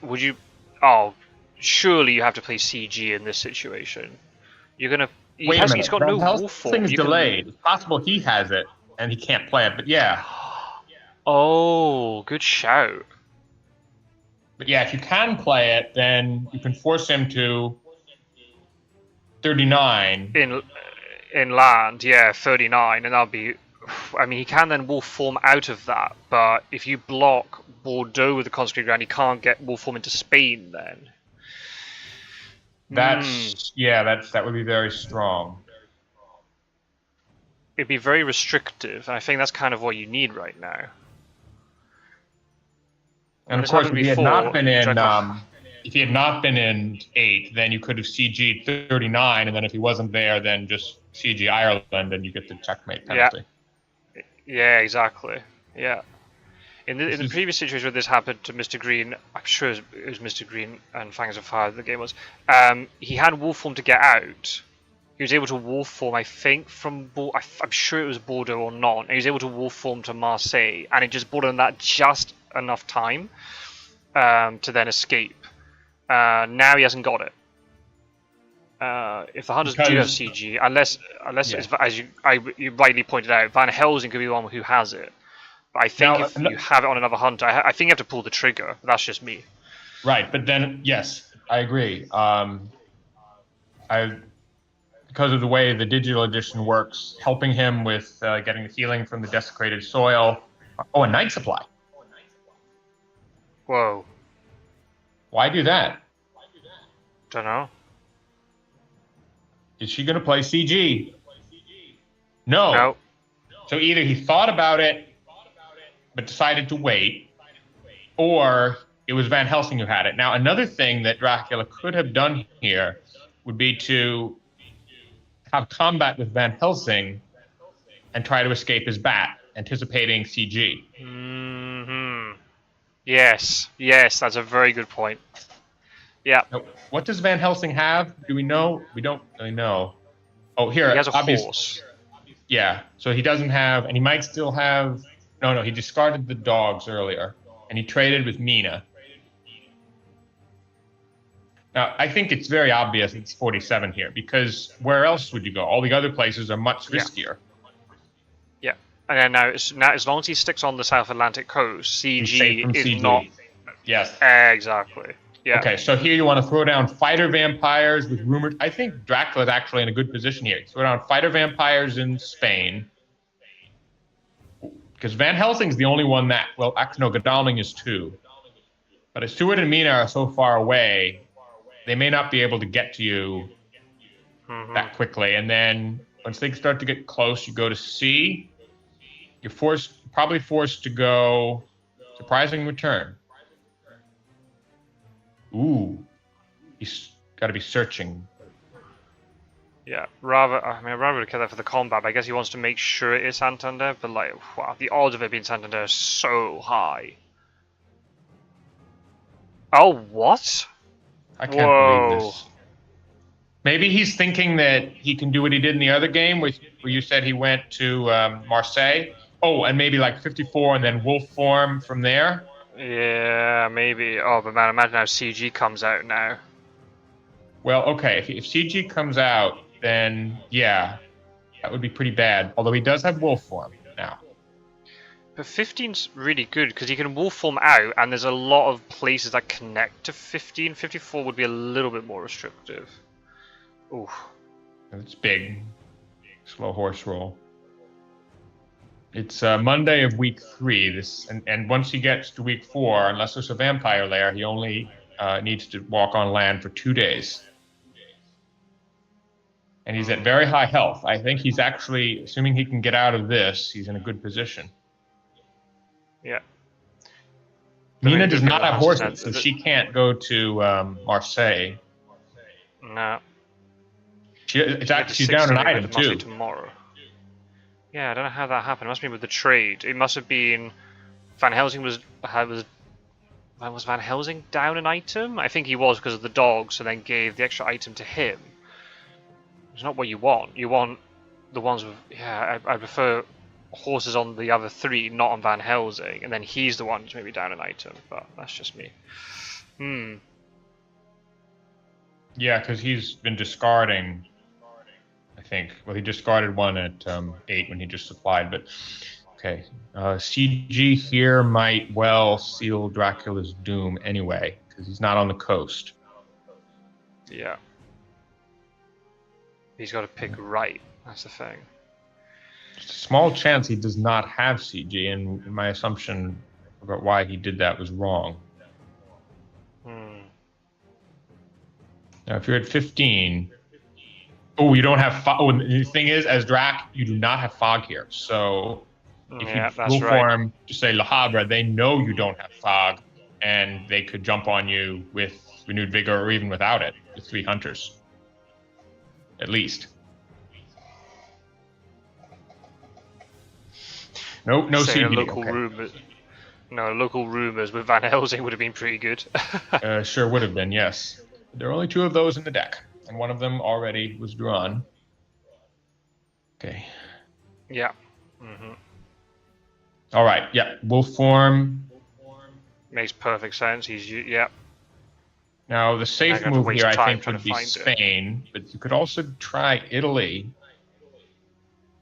S1: would you? Oh, surely you have to play CG in this situation. You're gonna.
S2: Wait a minute.
S1: He's got no wolf form.
S2: Thing's delayed. It's possible he has it and he can't play it, but yeah.
S1: Oh, good shout.
S2: But yeah, if you can play it, then you can force him to 39.
S1: In land, yeah, 39, and that'll be. He can then wolf form out of that, but if you block Bordeaux with the consecrated ground, he can't get wolf form into Spain then.
S2: That would be very strong.
S1: It'd be very restrictive, and I think that's kind of what you need right now.
S2: And of course, if he had not been in 8, then you could have CG'd 39, and then if he wasn't there, then just CG Ireland, and you get the checkmate penalty.
S1: Yeah, exactly. Yeah. In the previous situation where this happened to Mistergreen, I'm sure it was Mistergreen and Fangs of Fire the game was, he had wolf form to get out. He was able to wolf form, I think, from I'm sure it was Bordeaux or not, and he was able to wolf form to Marseille, and it just bought him that just enough time to then escape. Now he hasn't got it. If the hunters do have CG, unless it's, as you rightly pointed out, Van Helsing could be the one who has it. But I think if you have it on another hunter, I think you have to pull the trigger. That's just me.
S2: Right, but then, yes, I agree. Because of the way the digital edition works, helping him with getting the healing from the desecrated soil. Oh, a night supply.
S1: Whoa.
S2: Why do that?
S1: Don't know.
S2: Is she going to play CG? No.
S1: No.
S2: So either he thought about it, but decided to wait, or it was Van Helsing who had it. Now, another thing that Dracula could have done here would be to have combat with Van Helsing and try to escape his bat, anticipating CG.
S1: Mm-hmm. Yes, that's a very good point. Yeah.
S2: Now, what does Van Helsing have? Do we know? We don't really know. Oh, here.
S1: He has a horse.
S2: Yeah, so he doesn't have, and he might still have, no, he discarded the dogs earlier, and he traded with Mina. Now, I think it's very obvious it's 47 here, because where else would you go? All the other places are much riskier.
S1: Yeah. And then now, as long as he sticks on the South Atlantic coast,
S2: He's safe from
S1: CG is
S2: CG.
S1: not.
S2: Yes.
S1: Exactly. Yeah.
S2: Okay, so here you want to throw down fighter vampires with rumored. I think Dracula's actually in a good position here. Throw down fighter vampires in Spain. Because Van Helsing's the only one that. Well, actually, no, Godalming is 2. But as Stuart and Mina are so far away, they may not be able to get to you that quickly. And then once they start to get close, you go to C. You're probably forced to go surprising return. Ooh, he's got to be searching.
S1: Yeah, I rather would have kept that for the combat, but I guess he wants to make sure it is Santander, but like, wow, the odds of it being Santander are so high. Oh, what?
S2: I can't believe this. Maybe he's thinking that he can do what he did in the other game, where you said he went to Marseille. Oh, and maybe like 54 and then wolf form from there?
S1: Yeah, maybe. Oh, but man, imagine how CG comes out now.
S2: Well, okay, if CG comes out, then yeah, that would be pretty bad. Although he does have wolf form now.
S1: But 15's really good because he can wolf form out, and there's a lot of places that connect to 15. 54 would be a little bit more restrictive. Ooh.
S2: It's big. Slow horse roll. It's Monday of week 3. And once he gets to week 4, unless there's a vampire lair, he only needs to walk on land for 2 days. And he's at very high health. I think he's actually, assuming he can get out of this, he's in a good position.
S1: Yeah.
S2: Nina does not have horses, so she can't go to Marseille.
S1: No.
S2: She's down an item, too.
S1: Must be tomorrow. Yeah, I don't know how that happened. It must be with the trade. It must have been Van Helsing was Van Helsing down an item? I think he was because of the dog, so then gave the extra item to him. It's not what you want. You want the ones with... Yeah, I prefer horses on the other 3, not on Van Helsing, and then he's the one who's maybe down an item, but that's just me.
S2: Yeah, because he's been discarding... I think. Well, he discarded one at 8 when he just supplied, but okay. CG here might well seal Dracula's doom anyway, because he's not on the coast.
S1: Yeah. He's got to pick right. That's the thing.
S2: Just a small chance he does not have CG, and my assumption about why he did that was wrong. Now, if you're at 15... Oh, you don't have fog. Oh, and the thing is, as Drac, you do not have fog here. So if you full form to say Le Havre, they know you don't have fog, and they could jump on you with renewed vigor or even without it, with 3 hunters. At least. Nope, no CG.
S1: Local rumors with Van Helsing would have been pretty good.
S2: Sure would have been, yes. There are only 2 of those in the deck. And one of them already was drawn. Okay.
S1: Yeah.
S2: All right. Yeah. Wolf form.
S1: Makes perfect sense. Yeah.
S2: Now, the safe move here, I think, would be Spain. But you could also try Italy.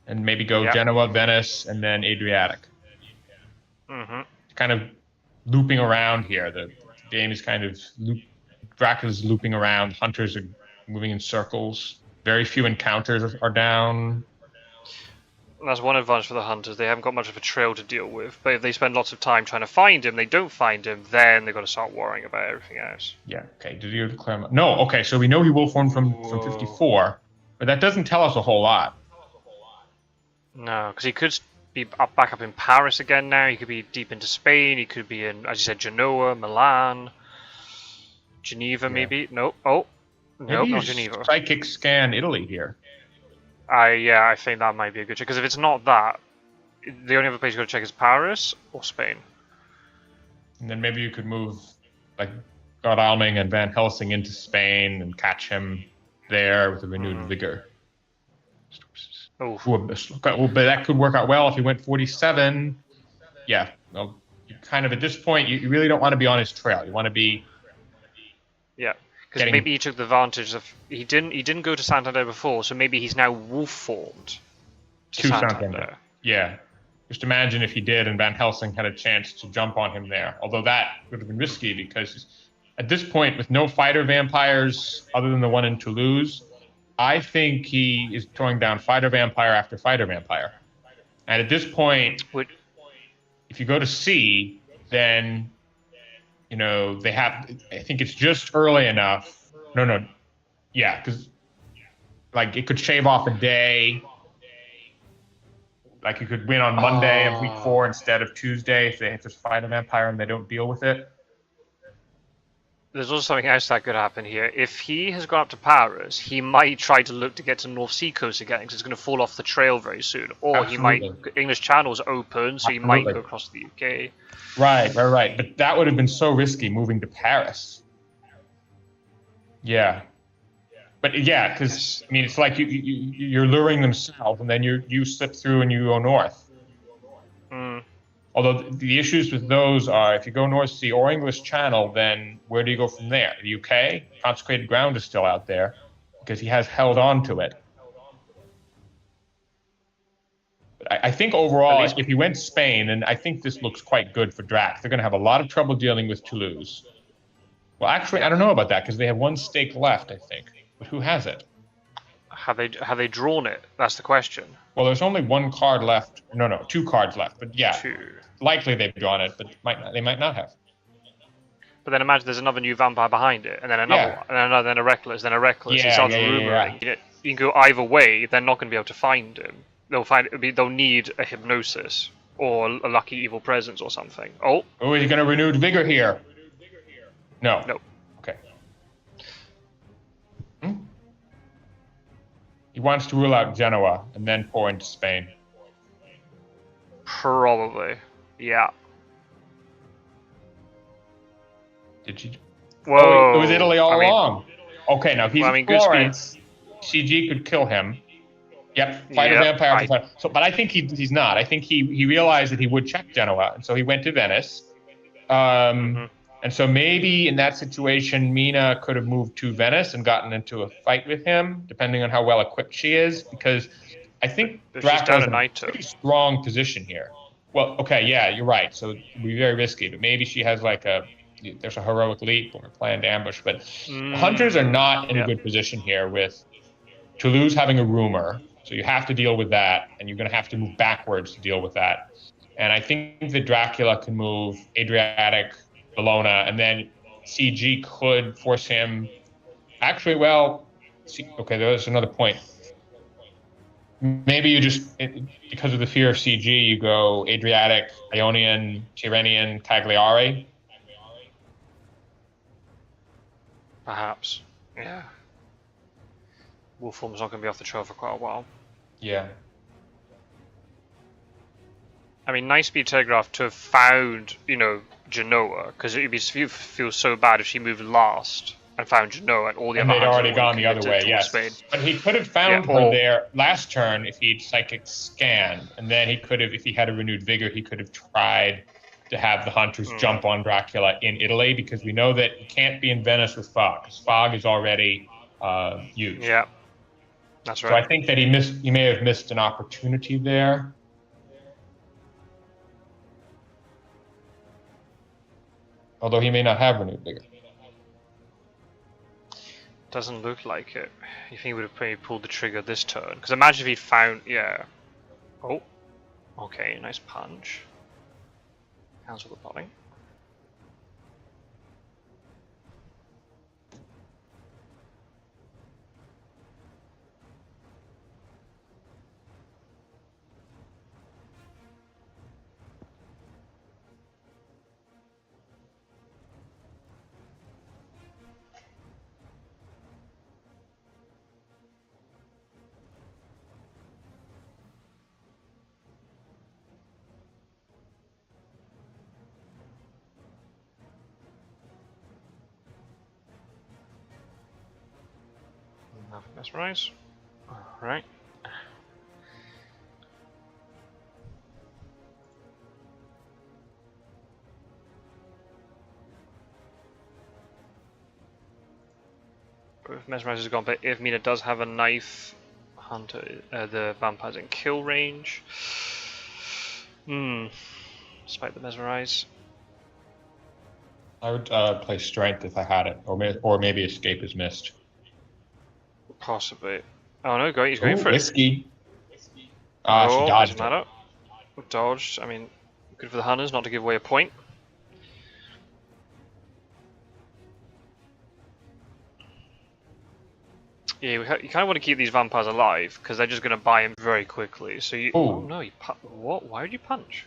S2: And maybe go Genoa, Venice, and then Adriatic. Kind of looping around here. The game is kind of... Dracula's looping around. Hunters are moving in circles. Very few encounters are down.
S1: That's one advantage for the hunters. They haven't got much of a trail to deal with. But if they spend lots of time trying to find him, they don't find him, then they've got to start worrying about everything else.
S2: Yeah, okay. Did you declare... No, okay, so we know he will form from 54. But that doesn't tell us a whole lot.
S1: No, because he could be back up in Paris again now. He could be deep into Spain. He could be in, as you said, Genoa, Milan, Geneva, maybe. No. Oh. Nope, not Geneva.
S2: Psychic scan Italy here.
S1: I think that might be a good check. Because if it's not that, the only other place you've got to check is Paris or Spain.
S2: And then maybe you could move like Godalming and Van Helsing into Spain and catch him there with a renewed vigor. Oh, but that could work out well if he went 47. Yeah, well, you kind of at this point you really don't want to be on his trail. You want to be.
S1: Yeah. Because maybe he took the advantage of he didn't go to Santander before, so maybe he's now wolf formed to Santander.
S2: Yeah. Just imagine if he did and Van Helsing had a chance to jump on him there. Although that would have been risky because at this point, with no fighter vampires other than the one in Toulouse, I think he is throwing down fighter vampire after fighter vampire. And at this point, if you go to C, then, you know, they have, I think it's just early enough. No. Yeah, because, like, it could shave off a day. Like, you could win on Monday of week 4 instead of Tuesday if they just fight a vampire and they don't deal with it.
S1: There's also something else that could happen here. If he has gone up to Paris, he might try to look to get to the North Sea coast again because it's going to fall off the trail very soon. Or
S2: Absolutely.
S1: he might, English Channel's open, so he might go across the UK.
S2: Right. But that would have been so risky moving to Paris. Yeah. But yeah, because I mean, it's like you're luring them south, and then you slip through and you go north. Although the issues with those are, if you go North Sea or English Channel, then where do you go from there? The UK? Consecrated ground is still out there, because he has held on to it. But I think overall, if he went Spain, then I think this looks quite good for Drac. They're going to have a lot of trouble dealing with Toulouse. Well, actually, I don't know about that, because they have one stake left, I think. But who has it?
S1: Have they drawn it? That's the question.
S2: Well, there's only one card left. No, 2 cards left. But yeah,
S1: 2.
S2: Likely they've drawn it, but they might not have.
S1: But then imagine there's another new vampire behind it, and then another one, and another, then a reckless, then a reckless. It starts rumoring. Yeah. You can go either way. They're not going to be able to find him. They'll need a hypnosis or a lucky evil presence or something. Oh,
S2: he's going to renewed vigor here. No.
S1: Nope.
S2: Okay. He wants to rule out Genoa and then pour into Spain.
S1: Probably. Yeah.
S2: Did she?
S1: Whoa.
S2: It was Italy all along. Okay, now if he's Florence, CG could kill him. Yep, fighter vampire. But I think he's not. I think he realized that he would check Genoa, and so he went to Venice. And so maybe in that situation, Mina could have moved to Venice and gotten into a fight with him, depending on how well equipped she is, because I think Dracula's in a pretty strong position here. Well, okay, yeah, you're right. So it would be very risky, but maybe she has there's a heroic leap or a planned ambush. But hunters are not in a good position here with Toulouse having a rumor, so you have to deal with that, and you're going to have to move backwards to deal with that. And I think that Dracula can move Adriatic, Bologna, and then CG could force him. Actually, okay, there's another point. Maybe you just, because of the fear of CG, you go Adriatic, Ionian, Tyrrhenian, Cagliari.
S1: Perhaps, yeah. Wolfform's not going to be off the trail for quite a while.
S2: Yeah.
S1: I mean, nice be Telegraph to have found, Genoa, because it would feel so bad if she moved last and found Genoa and all the other.
S2: And they'd already gone the other way, yes. Spain. But he could have found her there last turn if he'd psychic scanned, and then he could have, if he had a renewed vigor, he could have tried to have the hunters jump on Dracula in Italy, because we know that he can't be in Venice with fog, because fog is already used.
S1: Yeah, that's right.
S2: So I think that he may have missed an opportunity there. Although he may not have renewed vigor.
S1: Doesn't look like it. You think he would have maybe pulled the trigger this turn? Because imagine if he'd found, Oh, okay, nice punch. Cancel the potting. Mesmerize. Alright. If Mesmerize is gone, but if Mina does have a knife, Hunter, the vampire's in kill range. Hmm. Despite the mesmerize.
S2: I would play strength if I had it, or maybe escape is missed.
S1: Possibly. Oh no, he's
S2: Oh,
S1: going for it.
S2: whiskey. Ah, she
S1: Oh, doesn't
S2: dodged it.
S1: matter. Dodged. I mean, good for the Hunters not to give away a point. Yeah, you kind of want to keep these vampires alive because they're just going to buy him very quickly. So you.
S2: Ooh.
S1: Oh no! What? Why would you punch?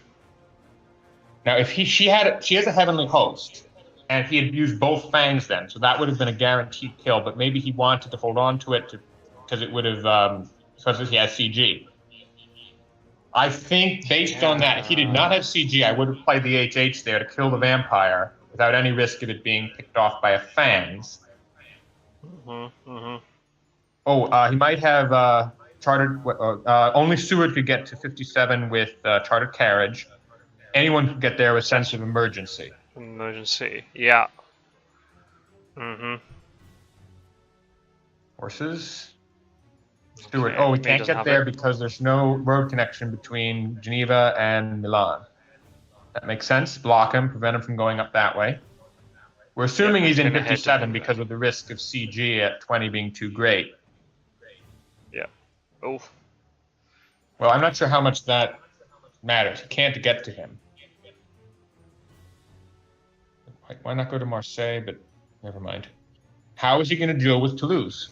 S2: Now, if she has a heavenly host, and he had used both fangs then, so that would have been a guaranteed kill. But maybe he wanted to hold on to it because it would have because he has CG. I think based on that, if he did not have CG, I would have played the HH there to kill the vampire without any risk of it being picked off by a fangs. Oh, he might have chartered. Only Seward could get to 57 with chartered carriage. Anyone could get there with sense of emergency.
S1: Emergency, yeah.
S2: Horses. Stewart. Oh, we can't get there because there's no road connection between Geneva and Milan. That makes sense. Block him, prevent him from going up that way. We're assuming he's in 57 because of the risk of CG at 20 being too great.
S1: Yeah. Oh.
S2: Well, I'm not sure how much that matters. You can't get to him. Why not go to Marseille? But never mind. How is he going to deal with Toulouse?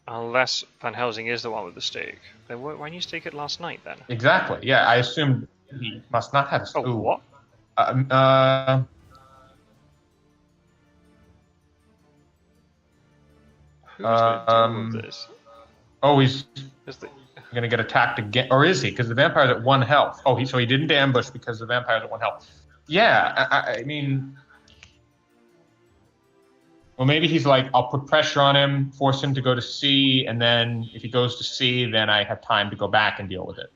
S1: Unless Van Helsing is the one with the stake. Then why didn't you stake it last night then?
S2: Exactly. Yeah, I assumed he must not have a stake.
S1: Oh, what? Who's going to deal with this?
S2: Oh, he's going to get attacked again. Or is he? Because the vampire's at 1 health. Oh, so he didn't ambush because the vampire's at 1 health. Yeah, I mean... Well, maybe he's like, I'll put pressure on him, force him to go to C, and then if he goes to C, then I have time to go back and deal with it.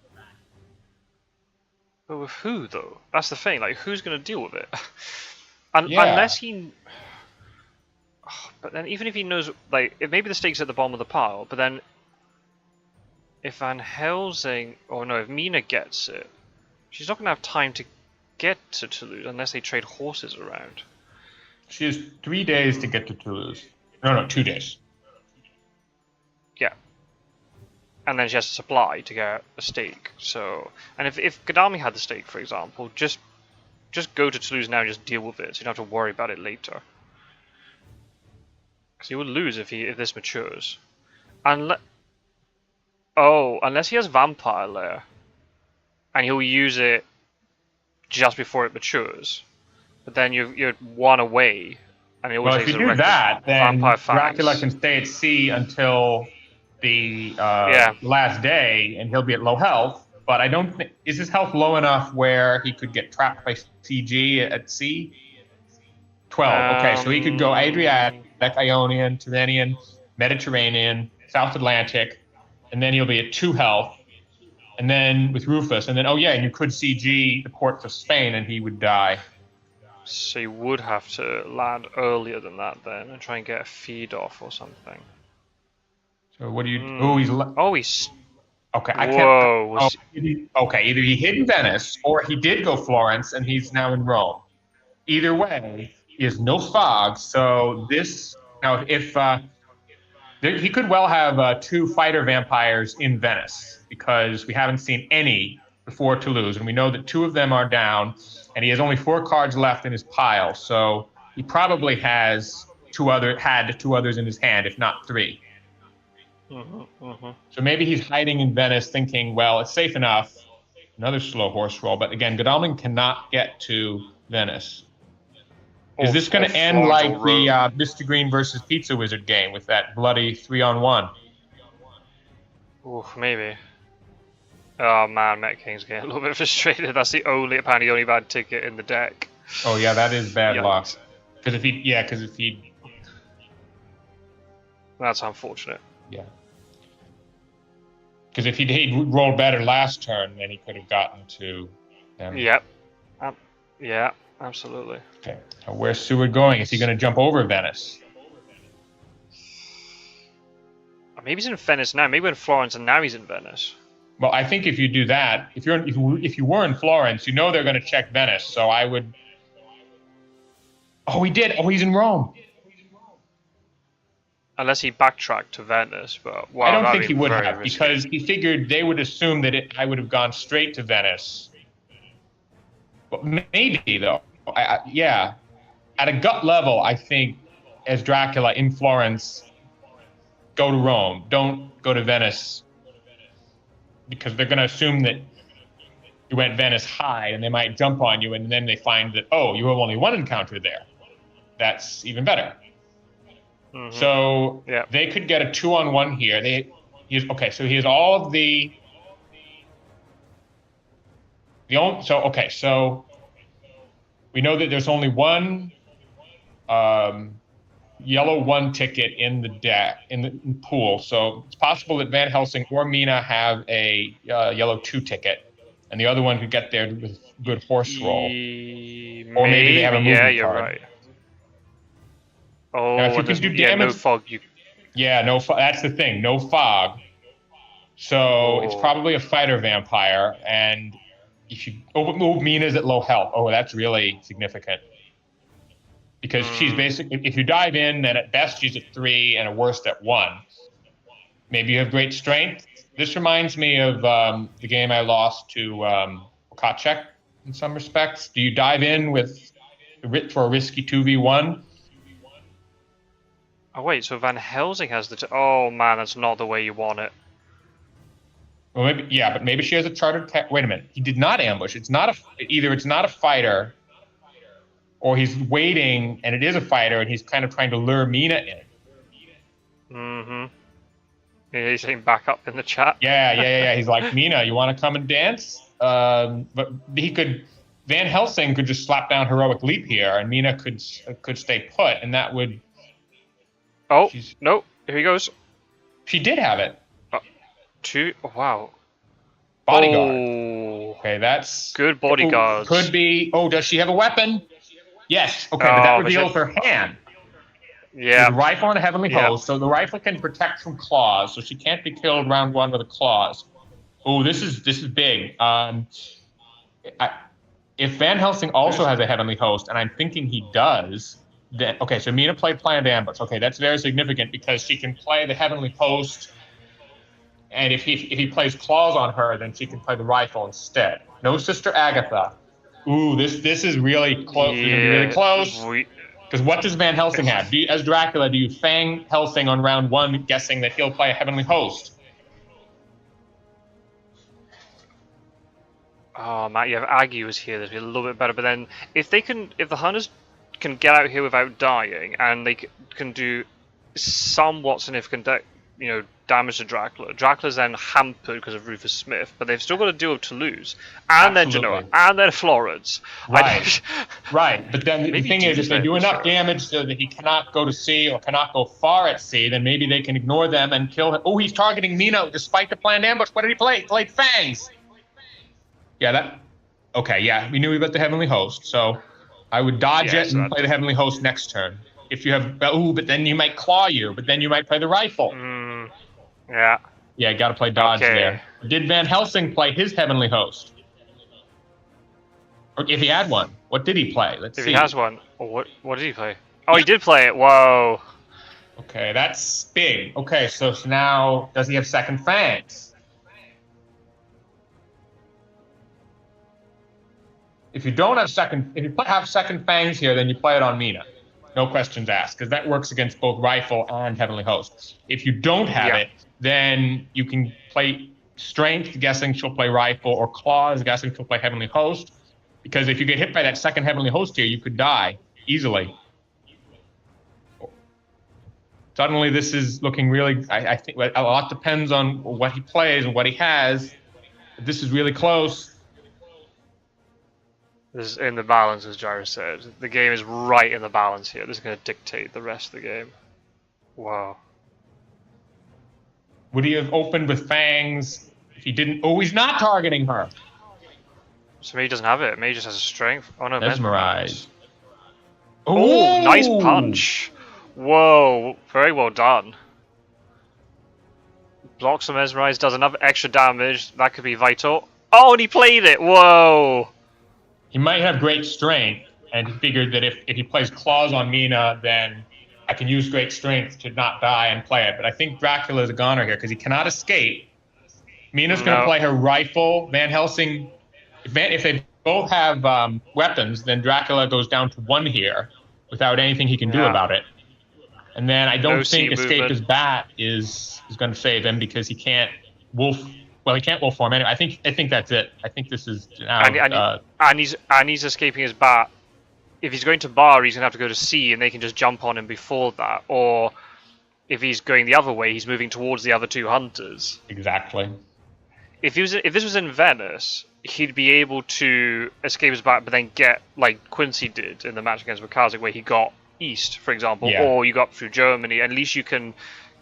S1: But with who, though? That's the thing. Like, who's going to deal with it? Unless he... But then even if he knows... Like, maybe the stake's at the bottom of the pile, but then... If Van Helsing... Or no, if Mina gets it, she's not going to have time to get to Toulouse unless they trade horses around.
S2: She has 3 days to get to Toulouse. No, 2 days.
S1: Yeah. And then she has to supply to get a stake. So, and if Gadami had the stake, for example, just go to Toulouse now and just deal with it, so you don't have to worry about it later. Because he would lose if this matures. Unless he has Vampire Lair, and he'll use it just before it matures. But then you're 1 away, and it always takes
S2: if you do that, then Dracula can stay at C until the last day, and he'll be at low health. But I don't think is his health low enough where he could get trapped by CG at C. 12. Okay, so he could go Adriatic, Ionian, Tyrrhenian, Mediterranean, South Atlantic, and then he'll be at 2 health. And then with Rufus, and then and you could CG the ports of Spain, and he would die.
S1: So you would have to land earlier than that then, and try and get a feed off or something.
S2: So what do you?
S1: He's.
S2: Okay, I can't. Okay, either he hid in Venice or he did go Florence, and he's now in Rome. Either way, he has no fog. So this now, if he could well have 2 fighter vampires in Venice because we haven't seen any before Toulouse, and we know that 2 of them are down. And he has only 4 cards left in his pile, so he probably has 2 others in his hand, if not 3. So maybe he's hiding in Venice, thinking, well, it's safe enough. Another slow horse roll, but again, Godalming cannot get to Venice. Is this going to end like the Mistergreen versus Pizza Wizard game with that bloody 3-on-1?
S1: Ooh, maybe. Oh man, Mettking's getting a little bit frustrated. That's apparently the only bad ticket in the deck.
S2: Oh yeah, that is bad luck. Because if he...
S1: That's unfortunate.
S2: Yeah. Because if he'd rolled better last turn, then he could have gotten to them.
S1: Yep. Yeah, absolutely.
S2: Okay. Now where's Seward going? Is he going to jump over Venice?
S1: Maybe he's in Venice now. Maybe in Florence and now he's in Venice.
S2: Well, I think if you do that, if you were in Florence, you know they're going to check Venice. So I would. Oh, he did. Oh, he's in Rome.
S1: Unless he backtracked to Venice, but wow,
S2: I don't
S1: that'd
S2: think
S1: be
S2: he would
S1: very
S2: have,
S1: risky.
S2: because he figured they would assume that I would have gone straight to Venice. But maybe though, yeah. At a gut level, I think as Dracula in Florence, go to Rome. Don't go to Venice, because they're going to assume that you went Venice high, and they might jump on you, and then they find that, oh, you have only one encounter there. That's even better. So they could get a 2-on-1 here. So he has all of so we know that there's only one yellow 1 ticket in the deck in the pool. So it's possible that Van Helsing or Mina have a yellow 2 ticket, and the other one could get there with good horse roll. Or maybe they have a movement
S1: card. Yeah, you're right. Oh,
S2: now, if you can do damage,
S1: no fog.
S2: Yeah, no fog. That's the thing. No fog. So it's probably a fighter vampire, and if you Mina's at low health. Oh, that's really significant. Because she's basically, if you dive in, then at best she's at 3 and at worst at 1. Maybe you have great strength. This reminds me of the game I lost to Kotchek in some respects. Do you dive in for a risky 2v1?
S1: Oh wait, so Van Helsing has oh man, that's not the way you want it.
S2: Well, but maybe she has a chartered. Wait a minute, he did not ambush. It's not either it's not a fighter, or he's waiting and it is a fighter, and he's kind of trying to lure Mina in.
S1: Yeah, he's saying back up in the chat.
S2: Yeah. He's like, Mina, you want to come and dance? But Van Helsing could just slap down heroic leap here, and Mina could stay put, and that would.
S1: Oh no! Here he goes.
S2: She did have it.
S1: 2. Oh, wow.
S2: Bodyguard.
S1: Oh.
S2: Okay, that's
S1: good bodyguard.
S2: Could be. Oh, does she have a weapon? Yes. Okay, but that reveals her hand.
S1: Yeah.
S2: With a rifle and a heavenly host, so the rifle can protect from claws, so she can't be killed round 1 with a claws. Oh, this is big. If Van Helsing also has a heavenly host, and I'm thinking he does, then so Mina played planned ambush. Okay, that's very significant, because she can play the heavenly host, and if he plays claws on her, then she can play the rifle instead. No Sister Agatha. Ooh, this is really close. Yeah, really close. Because what does Van Helsing have? As Dracula, do you fang Helsing on round 1, guessing that he'll play a heavenly host?
S1: Oh, Matt, you have Agues here. That'd be a little bit better. But then, if the hunters can get out here without dying, and they can do somewhat significant, damage to Dracula. Dracula's then hampered because of Rufus Smith, but they've still got a duo of Toulouse, and then Genoa, and then Florence.
S2: Right. Right. But then the thing is, if they do enough damage so that he cannot go to sea or cannot go far at sea, then maybe they can ignore them and kill him. Oh, he's targeting Mina despite the planned ambush. What did he play? He played Fangs. Yeah, we knew about the Heavenly Host, so I would dodge it and play the Heavenly Host next turn. If you have, but then you might claw you, but then you might play the rifle.
S1: Yeah.
S2: Yeah, got to play dodge there. Did Van Helsing play his Heavenly Host? Or if he had one, what did he play? Let's see.
S1: If he has one, what did he play? Oh, he did play it. Whoa.
S2: Okay, that's big. Okay, so now, does he have second fangs? If you don't have have second fangs here, then you play it on Mina. No questions asked, because that works against both rifle and heavenly hosts. If you don't have it, then you can play strength, guessing she'll play rifle, or claws, guessing she'll play heavenly host. Because if you get hit by that second heavenly host here, you could die easily. Suddenly, this is looking really. I think a lot depends on what he plays and what he has. This is really close.
S1: This is in the balance, as Jairus said. The game is right in the balance here. This is going to dictate the rest of the game. Wow.
S2: Would he have opened with fangs if he didn't? Oh, he's not targeting her.
S1: So maybe he doesn't have it. Maybe he just has a strength. Oh no,
S2: mesmerize.
S1: Oh, nice punch. Whoa, very well done. Blocks the mesmerize, does another extra damage. That could be vital. Oh, and he played it. Whoa.
S2: He might have great strength, and he figured that if he plays claws on Mina, then I can use great strength to not die and play it. But I think Dracula is a goner here because he cannot escape. Mina's going to play her rifle. Van Helsing, if they both have weapons, then Dracula goes down to 1 here without anything he can do about it. And then I don't think escape his bat is going to save him because he can't wolf. Well, he can't wolf form anyway. I think that's it. I think this is now.
S1: And he's escaping his bat. If he's going to bar, he's going to have to go to C, and they can just jump on him before that. Or if he's going the other way, he's moving towards the other 2 hunters.
S2: Exactly.
S1: If this was in Venice, he'd be able to escape his bat, but then get like Quincy did in the match against Makazik, where he got east, for example, or you got through Germany. At least you can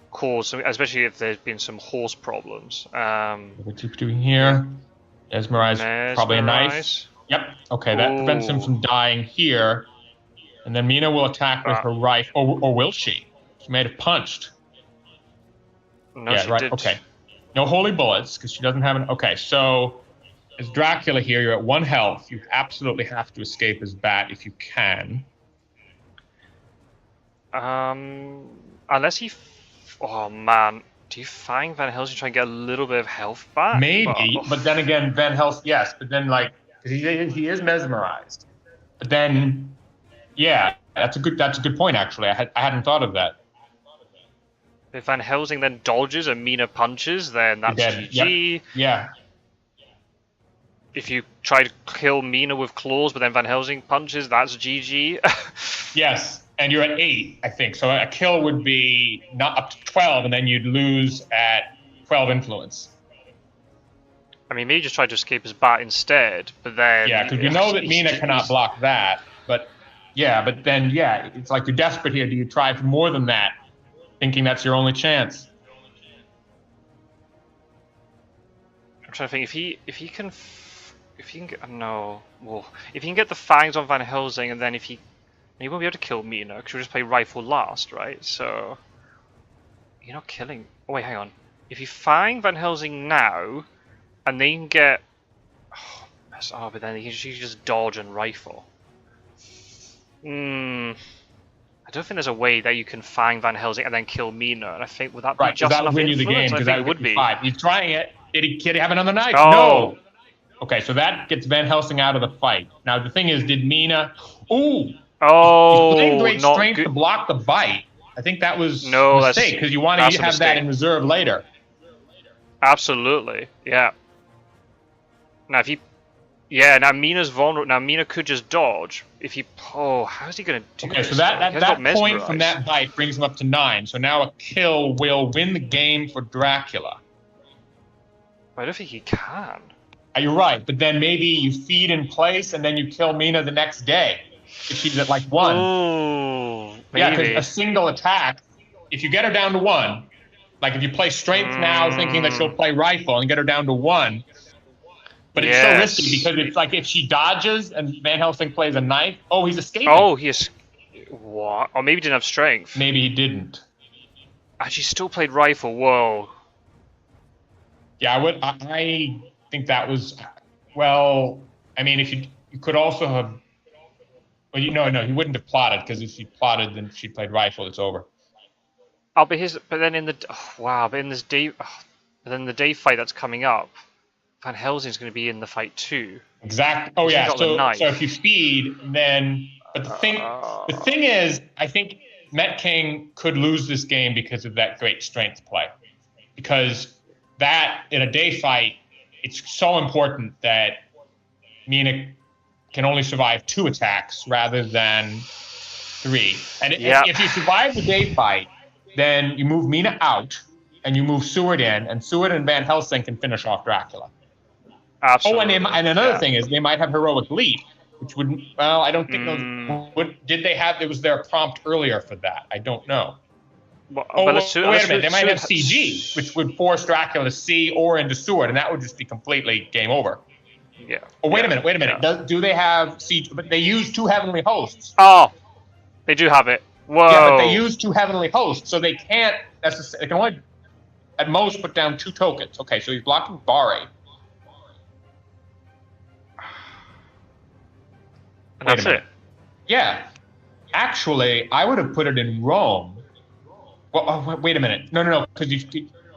S1: cause some, especially if there's been some horse problems.
S2: What's he doing here? Mesmerize, probably a knife. Yep. Okay, that prevents him from dying here. And then Mina will attack with her rifle, or will she? She may have punched.
S1: No, she did.
S2: Okay. No holy bullets because she doesn't have an. Okay, so as Dracula here, you're at 1 health. You absolutely have to escape his bat if you can.
S1: Unless he. Oh man, do you find Van Helsing try and get a little bit of health back?
S2: Maybe, but then again, Van Helsing, yes, but then like because he is mesmerized. But then, yeah, that's a good point actually. I hadn't thought of that.
S1: If Van Helsing then dodges and Mina punches, then that's GG.
S2: Yep. Yeah.
S1: If you try to kill Mina with claws, but then Van Helsing punches, that's GG.
S2: Yes, and you're at 8, I think. So a kill would be not up to 12, and then you'd lose at 12 influence.
S1: I mean, maybe just try to escape his bat instead, but then...
S2: Yeah, because you know that Mina cannot block that, but then, it's like you're desperate here. Do you try for more than that, thinking that's your only chance?
S1: I'm trying to think, if he can get, no, well, if he can get the fangs on Van Helsing, and then he won't be able to kill Mina, because he'll just play rifle last, right? So, you're not killing, oh wait, hang on. If you fang Van Helsing now, and they can get, but then he can just dodge and rifle. I don't think there's a way that you can fang Van Helsing and then kill Mina, and I think, would that be just enough
S2: win you the
S1: influence?
S2: game, because that would be 5. He's trying it. Did he have another knife?
S1: Oh.
S2: No. Okay, so that gets Van Helsing out of the fight. Now, the thing is, did Mina... Ooh!
S1: Oh,
S2: he's playing great strength to block the bite. I think that was a mistake, because you want to have that in reserve later.
S1: Absolutely, yeah. Now, if he... Yeah, now Mina's vulnerable. Now, Mina could just dodge. If he... Oh, how's he going to do this?
S2: Okay, so that point from that bite brings him up to 9. So now a kill will win the game for Dracula.
S1: I don't think he can.
S2: You're right, but then maybe you feed in place and then you kill Mina the next day if she's at like 1.
S1: Oh, maybe.
S2: Yeah, because a single attack, if you get her down to 1, like if you play strength now thinking that she'll play rifle and get her down to 1, but it's so risky because it's like if she dodges and Van Helsing plays a knife, he's escaping.
S1: Oh, what? Or maybe he didn't have strength.
S2: Maybe he didn't.
S1: And she still played rifle, whoa.
S2: Yeah, I think that was, well, I mean, if you could also have, well, no, he wouldn't have plotted, because if she plotted, then she played rifle, it's over.
S1: But then in the, but in this day, then the day fight that's coming up, Van Helsing's going to be in the fight too.
S2: Exactly. Oh yeah. So if you feed, then, but the thing is, I think Mettking could lose this game because of that great strength play, because that in a day fight, it's so important that Mina can only survive 2 attacks rather than 3. And if you survive the day fight, then you move Mina out and you move Seward in, and Seward and Van Helsing can finish off Dracula.
S1: Absolutely.
S2: And another thing is they might have heroic lead, which wouldn't. Well, I don't think those. Did they have? It was their prompt earlier for that. I don't know. Wait a minute. They might have CG, which would force Dracula to C or into Seward, and that would just be completely game over.
S1: Yeah.
S2: Oh, wait a minute.
S1: Yeah.
S2: Do they have CG? But they use 2 heavenly hosts.
S1: Oh, they do have it. Whoa.
S2: Yeah, but they use 2 heavenly hosts, so they can't. They can only. at most put down 2 tokens. Okay, so he's blocking Bari.
S1: And that's it?
S2: Yeah. Actually, I would have put it in Rome. Well, wait a minute. No. Because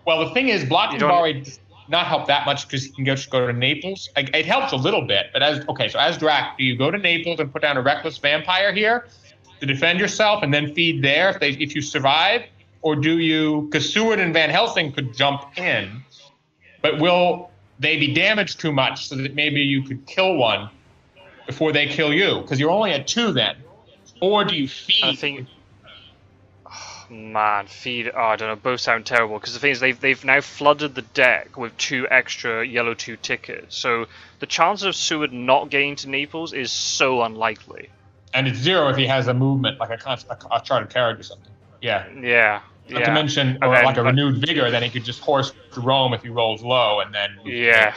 S2: well, the thing is, blocking Bari does not help that much because he can just go to Naples. It helps a little bit, but so as Drac, do you go to Naples and put down a Reckless Vampire here to defend yourself and then feed there if you survive? Or do you, because Seward and Van Helsing could jump in, but will they be damaged too much so that maybe you could kill one before they kill you? Because you're only at 2 then. Or do you feed?
S1: I think, oh, man, feed. Oh, I don't know. Both sound terrible. Because the thing is, they've now flooded the deck with 2 extra yellow 2 tickets. So the chances of Seward not getting to Naples is so unlikely.
S2: And it's 0 if he has a movement like a charted carriage or something. Yeah.
S1: Yeah.
S2: Not to mention, or like a renewed vigor, then he could just horse to Rome if he rolls low, and then.
S1: Yeah.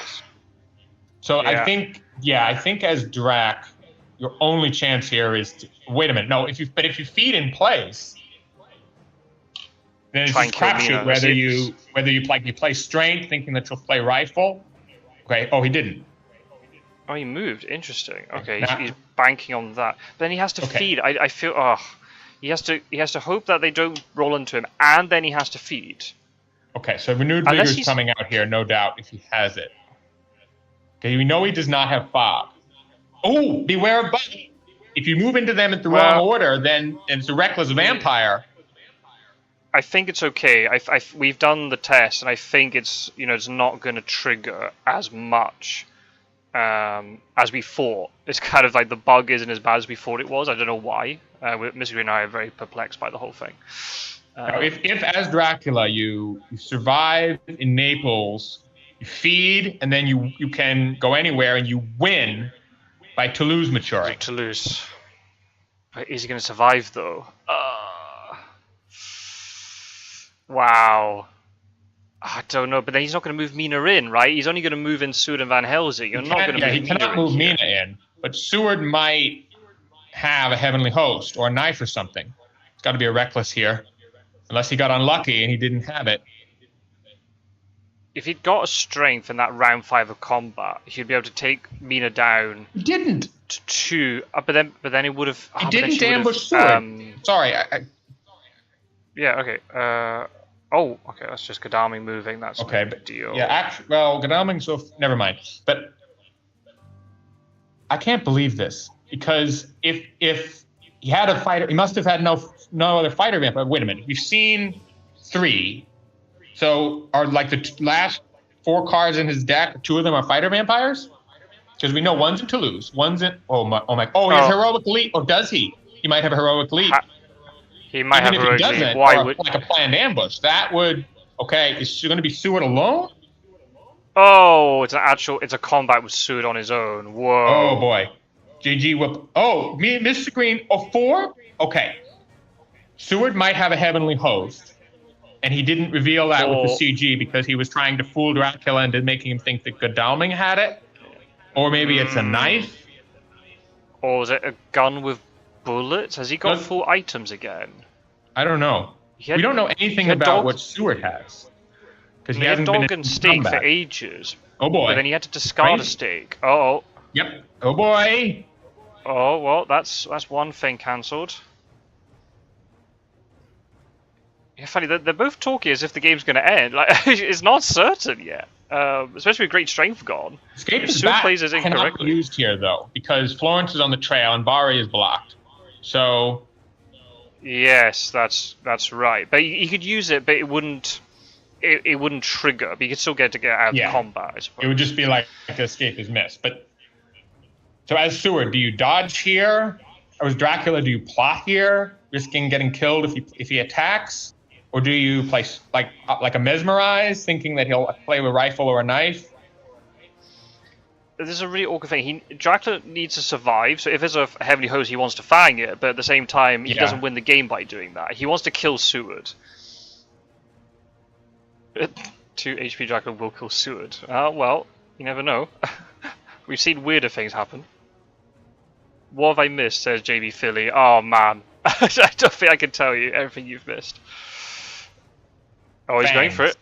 S2: So I think as Drac, your only chance here is to, wait a minute. No, if you feed in place, then it's just crapshoot whether you play strength, thinking that you'll play rifle. Okay. Oh, he didn't.
S1: Oh, he moved. Interesting. Okay, he's banking on that. But then he has to feed. I feel. Oh. He has to hope that they don't roll into him, and then he has to feed. Okay,
S2: so renewed vigor is coming out here, no doubt, if he has it. Okay, we know he does not have fog. Oh, beware of bugs. If you move into them at the wrong order, then it's a Reckless Vampire.
S1: I think it's okay. We've done the test, and I think it's it's not going to trigger as much as we thought. It's kind of like the bug isn't as bad as we thought it was. I don't know why. Mistergreen and I are very perplexed by the whole thing.
S2: If as Dracula you survive in Naples, you feed, and then you can go anywhere and you win by Toulouse maturing.
S1: Toulouse. But is he going to survive though? Wow. I don't know, but then he's not going to move Mina in, right? He's only going to move in Seward and Van Helsing. You're not going to move Mina in.
S2: He cannot move Mina in, but Seward might have a Heavenly Host or a knife or something. It's got to be a Reckless here, unless he got unlucky and he didn't have it.
S1: If he'd got a strength in that round 5 of combat, he'd be able to take Mina down.
S2: He didn't.
S1: To 2, but then it would have.
S2: He didn't ambush Seward. Sorry.
S1: Yeah. Okay. Oh, okay. That's just Godalming moving. That's
S2: okay.
S1: No big deal.
S2: Yeah. Godalming. So never mind. But I can't believe this because if he had a fighter, he must have had no other fighter vampire. Wait a minute. We've seen 3. So are like the last 4 cards in his deck? 2 of them are fighter vampires. Because we know one's in Toulouse, one's in. Oh my! He has heroic leap. Oh, does he? He might have a heroic leap.
S1: He might have heroic
S2: leap. Why would like a planned ambush? That would. Okay, is she going to be Seward alone?
S1: Oh, it's a combat with Seward on his own. Whoa.
S2: Oh boy, GG whip. Oh, Mistergreen. Oh, 4. Okay, Seward might have a Heavenly Host, and he didn't reveal that with the CG because he was trying to fool Dracula into making him think that Godalming had it. Or maybe it's a knife.
S1: Or is it a gun with bullets? Has he got full items again?
S2: I don't know. We don't know anything about what Seward has.
S1: Because he hasn't been in dog and stake for ages.
S2: Oh boy.
S1: But then he had to discard a stake. Oh.
S2: Yep. Oh boy.
S1: Oh well, that's one thing cancelled. Yeah, funny. They're both talking as if the game's going to end. Like it's not certain yet. Especially with great strength gone.
S2: Escape is back. Cannot be used here though, because Florence is on the trail and Bari is blocked. So.
S1: Yes, that's right. But he could use it, but it wouldn't. It wouldn't trigger. But you could still get out of combat. I suppose.
S2: It would just be like escape is missed. But so as Seward, do you dodge here? Or as Dracula, do you plot here, risking getting killed if he attacks? Or do you play like a mesmerize, thinking that he'll play with a rifle or a knife?
S1: This is a really awkward thing. Dracula needs to survive, so if there's a Heavenly Host, he wants to fang it, but at the same time, he doesn't win the game by doing that. He wants to kill Seward. 2 HP Dracula will kill Seward. Well, you never know. We've seen weirder things happen. What have I missed, says JB Philly. Oh man, I don't think I can tell you everything you've missed. Oh, he's going for it.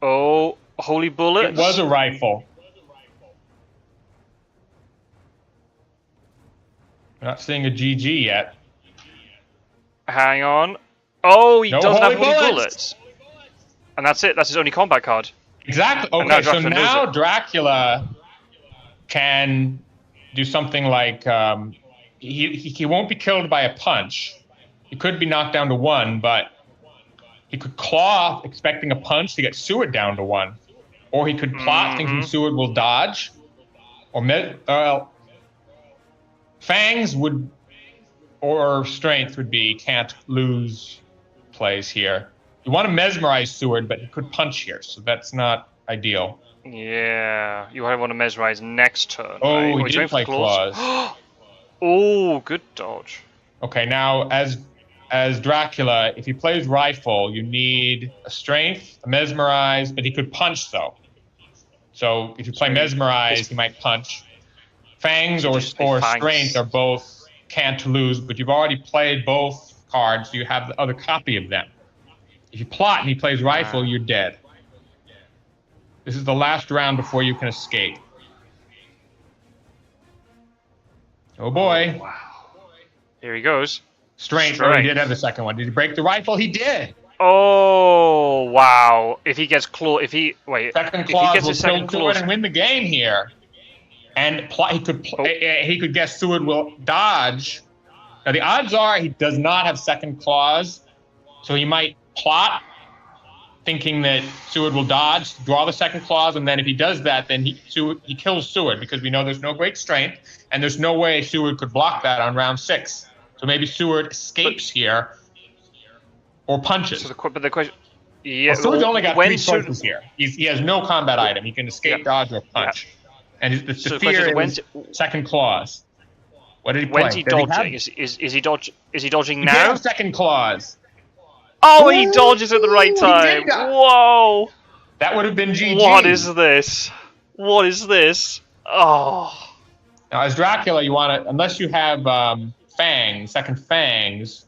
S1: Oh, holy bullets!
S2: It was a rifle. We're not seeing a GG yet.
S1: Hang on. Oh, he
S2: No
S1: doesn't have
S2: holy
S1: holy
S2: bullets!
S1: bullets. And that's it. That's his only combat card.
S2: Exactly.
S1: And now
S2: Okay, so
S1: Dracula knows
S2: now
S1: it.
S2: Dracula can do something like he won't be killed by a punch. He could be knocked down to 1, but he could claw expecting a punch to get Seward down to 1. Or he could plot thinking Seward will dodge. Or Fangs would, or Strength would be can't lose plays here. You want to mesmerize Seward, but he could punch here, so that's not ideal.
S1: Yeah, you want to mesmerize next turn.
S2: Oh,
S1: right?
S2: he did play claws.
S1: Oh, good dodge.
S2: Okay, now as Dracula, if he plays rifle, you need a strength, a mesmerize, but he could punch though. So if you play mesmerize, he might punch. Fangs or strength are both can't lose, but you've already played both cards, so you have the other copy of them. If you plot and he plays rifle, you're dead. This is the last round before you can escape. Oh boy.
S1: Wow. Here he goes.
S2: Strength. Oh, he did have the second one. Did he break the rifle? He did.
S1: Oh wow! If he gets if he
S2: second
S1: if
S2: clause
S1: he gets
S2: will
S1: his second
S2: kill
S1: clause
S2: Seward and win the game here. And he could guess Seward will dodge. Now the odds are he does not have second clause, so he might plot, thinking that Seward will dodge, draw the second clause, and then if he does that, then he kills Seward because we know there's no great strength, and there's no way Seward could block that on round 6. So maybe Seward escapes here or punches.
S1: So the question, yeah,
S2: well, Seward's only got 3 choices here. He has no combat item. He can escape, dodge, or punch. Yeah. And the fear is second clause. What did he play?
S1: When's he dodging? Is he dodging? Is he dodging now?
S2: He have second clause.
S1: Oh, he dodges at the right time. Whoa!
S2: That would have been GG.
S1: What is this? What is this? Oh.
S2: Now, as Dracula, you want to, unless you have second fangs.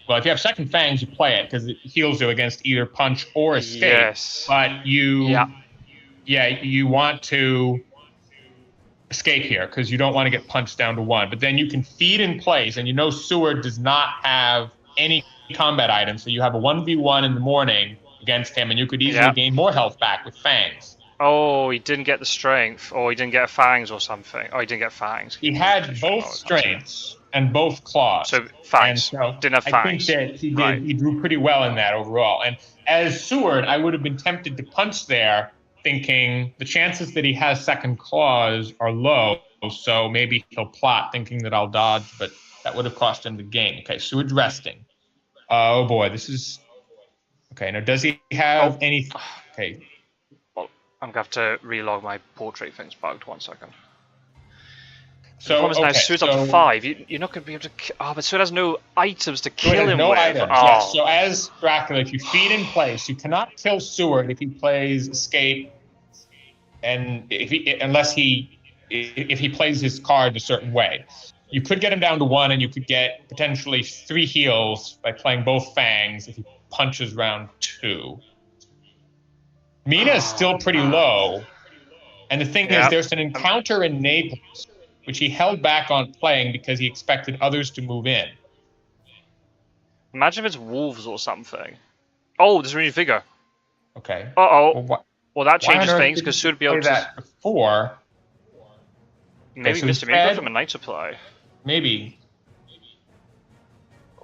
S2: Well, if you have second fangs, you play it because it heals you against either punch or escape.
S1: Yes.
S2: But you want to escape here because you don't want to get punched down to 1. But then you can feed in place, and you know Seward does not have any combat items, so you have a 1v1 in the morning against him, and you could easily gain more health back with fangs.
S1: Oh, he didn't get the strength, or he didn't get fangs or something. Oh, he didn't get fangs.
S2: He had both strengths and both claws.
S1: So fangs.
S2: So
S1: didn't have fangs.
S2: I think that he drew pretty well in that overall. And as Seward, I would have been tempted to punch there, thinking the chances that he has second claws are low, so maybe he'll plot thinking that I'll dodge, but that would have cost him the game. Okay, Seward's resting. Oh boy, this is... Okay, now does he have any... Okay.
S1: Well, I'm going to have to relog my portrait thing's bugged. 1 second.
S2: So,
S1: the problem is now Seward's up to 5. You're not going to be able to... Oh, but Seward has no items to kill him
S2: no
S1: with.
S2: items.
S1: Oh.
S2: Yes. So as Dracula, if you feed in place, you cannot kill Seward if he plays escape, and unless he plays his card a certain way. You could get him down to 1, and you could get potentially 3 heals by playing both fangs if he punches round 2. Mina is still pretty low, and the thing is, there's an encounter in Naples, which he held back on playing because he expected others to move in.
S1: Imagine if it's wolves or something. Oh, there's a renewed figure.
S2: Okay.
S1: Uh-oh. Well, that changes things, because Seward would be able to...
S2: that before.
S1: Maybe Mistergreen from a night supply.
S2: Maybe.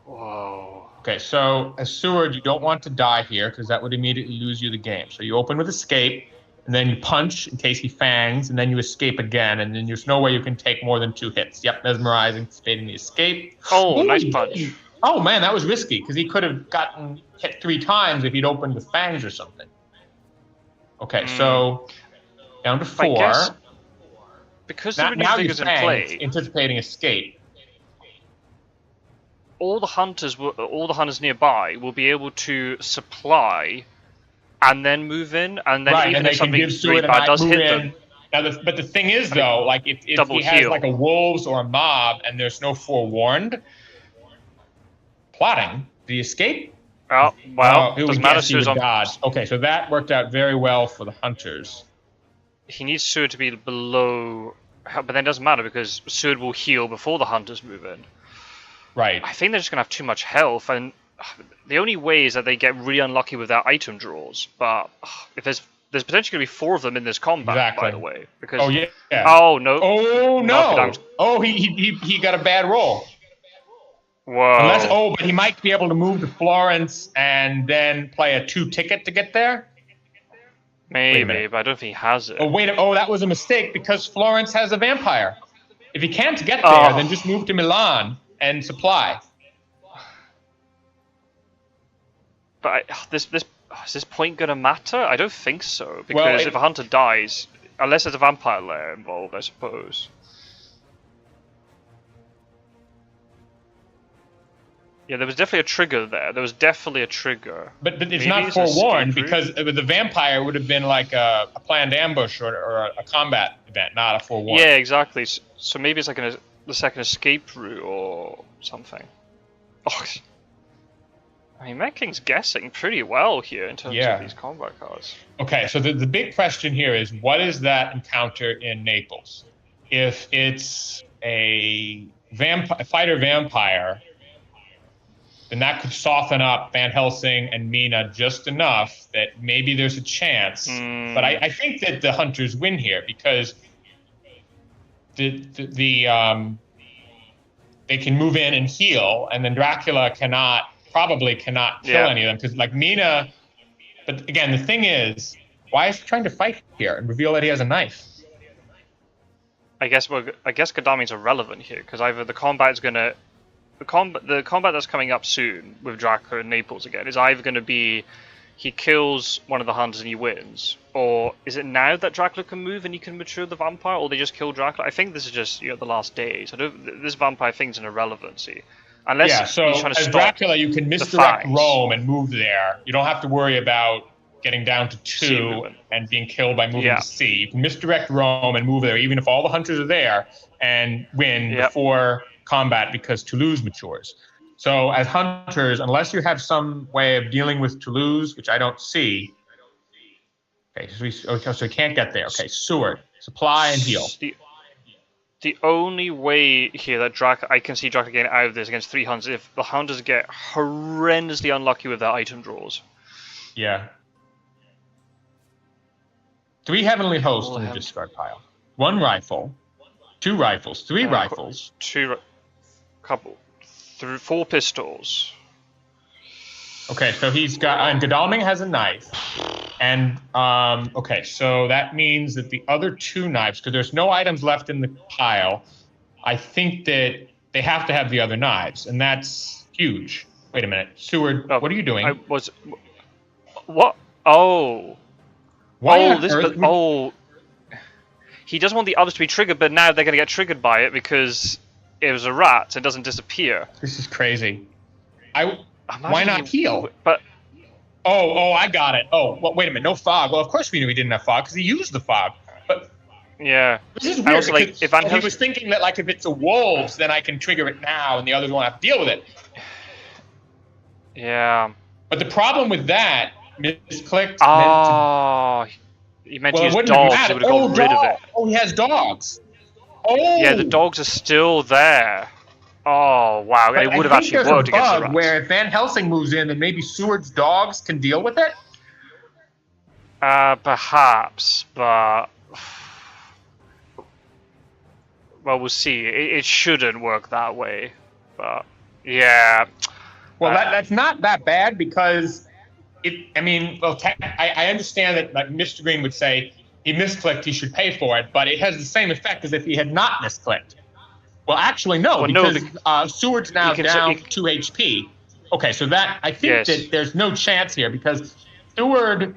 S1: Whoa.
S2: Okay, so as Seward, you don't want to die here, because that would immediately lose you the game. So you open with escape, and then you punch in case he fangs, and then you escape again, and then there's no way you can take more than 2 hits. Yep, mesmerizing, anticipating the escape.
S1: Oh, nice punch.
S2: Oh man, that was risky, because he could have gotten hit 3 times if he'd opened with fangs or something. Okay, so down to 4.
S1: I guess, because the renewed figure's in play,
S2: anticipating escape.
S1: All the hunters nearby will be able to supply and then move in, and then even if something really bad does hit them.
S2: Now, but the thing is, though, like if he has like a wolves or a mob and there's no forewarned, plotting, did he escape?
S1: Oh, well,
S2: it
S1: doesn't
S2: would
S1: matter.
S2: guess he would
S1: Seward's on.
S2: dodge. Okay, so that worked out very well for the hunters.
S1: He needs Seward to be below, but then it doesn't matter because Seward will heal before the hunters move in.
S2: Right.
S1: I think they're just gonna have too much health, and the only way is that they get really unlucky with their item draws. But if there's potentially gonna be 4 of them in this combat,
S2: Exactly.
S1: by the way. Because
S2: Oh yeah.
S1: oh no.
S2: Oh no. Oh, he got a bad roll.
S1: Whoa.
S2: But he might be able to move to Florence and then play a 2 ticket to get there.
S1: Maybe, but I don't think he has it.
S2: Oh, that was a mistake because Florence has a vampire. If he can't get there, then just move to Milan and supply.
S1: But is this point gonna matter? I don't think so, because if a hunter dies, unless there's a vampire lair involved, I suppose. Yeah, there was definitely a trigger there. There was definitely a trigger.
S2: But it's not forewarned because the vampire would have been like a planned ambush or a combat event, not a forewarned.
S1: Yeah, exactly. So maybe it's like the second escape route or something. Oh, I mean, Mettking's guessing pretty well here in terms of these combat cards.
S2: Okay, so the big question here is, what is that encounter in Naples? If it's a fighter vampire, then that could soften up Van Helsing and Mina just enough that maybe there's a chance. But I think that the hunters win here because they can move in and heal, and then Dracula probably cannot kill any of them because like Mina. But again, the thing is, why is he trying to fight here and reveal that he has a knife?
S1: I guess Gadami's irrelevant here because either the combat's gonna. The combat that's coming up soon with Dracula and Naples again is either going to be he kills one of the hunters and he wins, or is it now that Dracula can move and he can mature the vampire, or they just kill Dracula? I think this is just the last days. This vampire thing's an irrelevancy. Unless
S2: so
S1: he's trying to
S2: as
S1: stop
S2: Dracula, you can misdirect Rome and move there. You don't have to worry about getting down to 2 and being killed by moving to C. You can misdirect Rome and move there, even if all the hunters are there, and win before combat because Toulouse matures. So as hunters, unless you have some way of dealing with Toulouse, which I don't see. Okay, so we can't get there. Okay, Seward, supply and heal.
S1: The only way here that I can see Dracula getting out of this against 3 hunters if the hunters get horrendously unlucky with their item draws.
S2: Yeah. 3 heavenly hosts in the discard pile. 1 rifle, 2 rifles, 3 rifles.
S1: 4 pistols.
S2: Okay, so he's got, and Godalming has a knife. And, okay, so that means that the other 2 knives, because there's no items left in the pile, I think that they have to have the other knives, and that's huge. Wait a minute. Seward, what are you doing?
S1: What? Oh.
S2: Why
S1: He doesn't want the others to be triggered, but now they're going to get triggered by it because it was a rat, so it doesn't disappear.
S2: This is crazy. Why not heal?
S1: But
S2: I got it. Oh, well, wait a minute. No fog. Well, of course we knew he didn't have fog because he used the fog. But
S1: yeah,
S2: this is weird. Also, like, if he was thinking that like if it's a wolves, then I can trigger it now, and the others won't have to deal with it.
S1: Yeah.
S2: But the problem with that, misclicked.
S1: He meant to use dogs. He would have got rid of it.
S2: Oh, he has dogs. Oh.
S1: Yeah, the dogs are still there. Oh, wow. It would have actually worked against the rats.
S2: Where if Van Helsing moves in, then maybe Seward's dogs can deal with it?
S1: Perhaps, but... Well, we'll see. It shouldn't work that way, but... Yeah.
S2: Well, that's not that bad because... I understand that like Mistergreen would say he misclicked, he should pay for it, but it has the same effect as if he had not misclicked. Well, actually, no, because Seward's now down 2 HP. Okay, so that I think that there's no chance here because Seward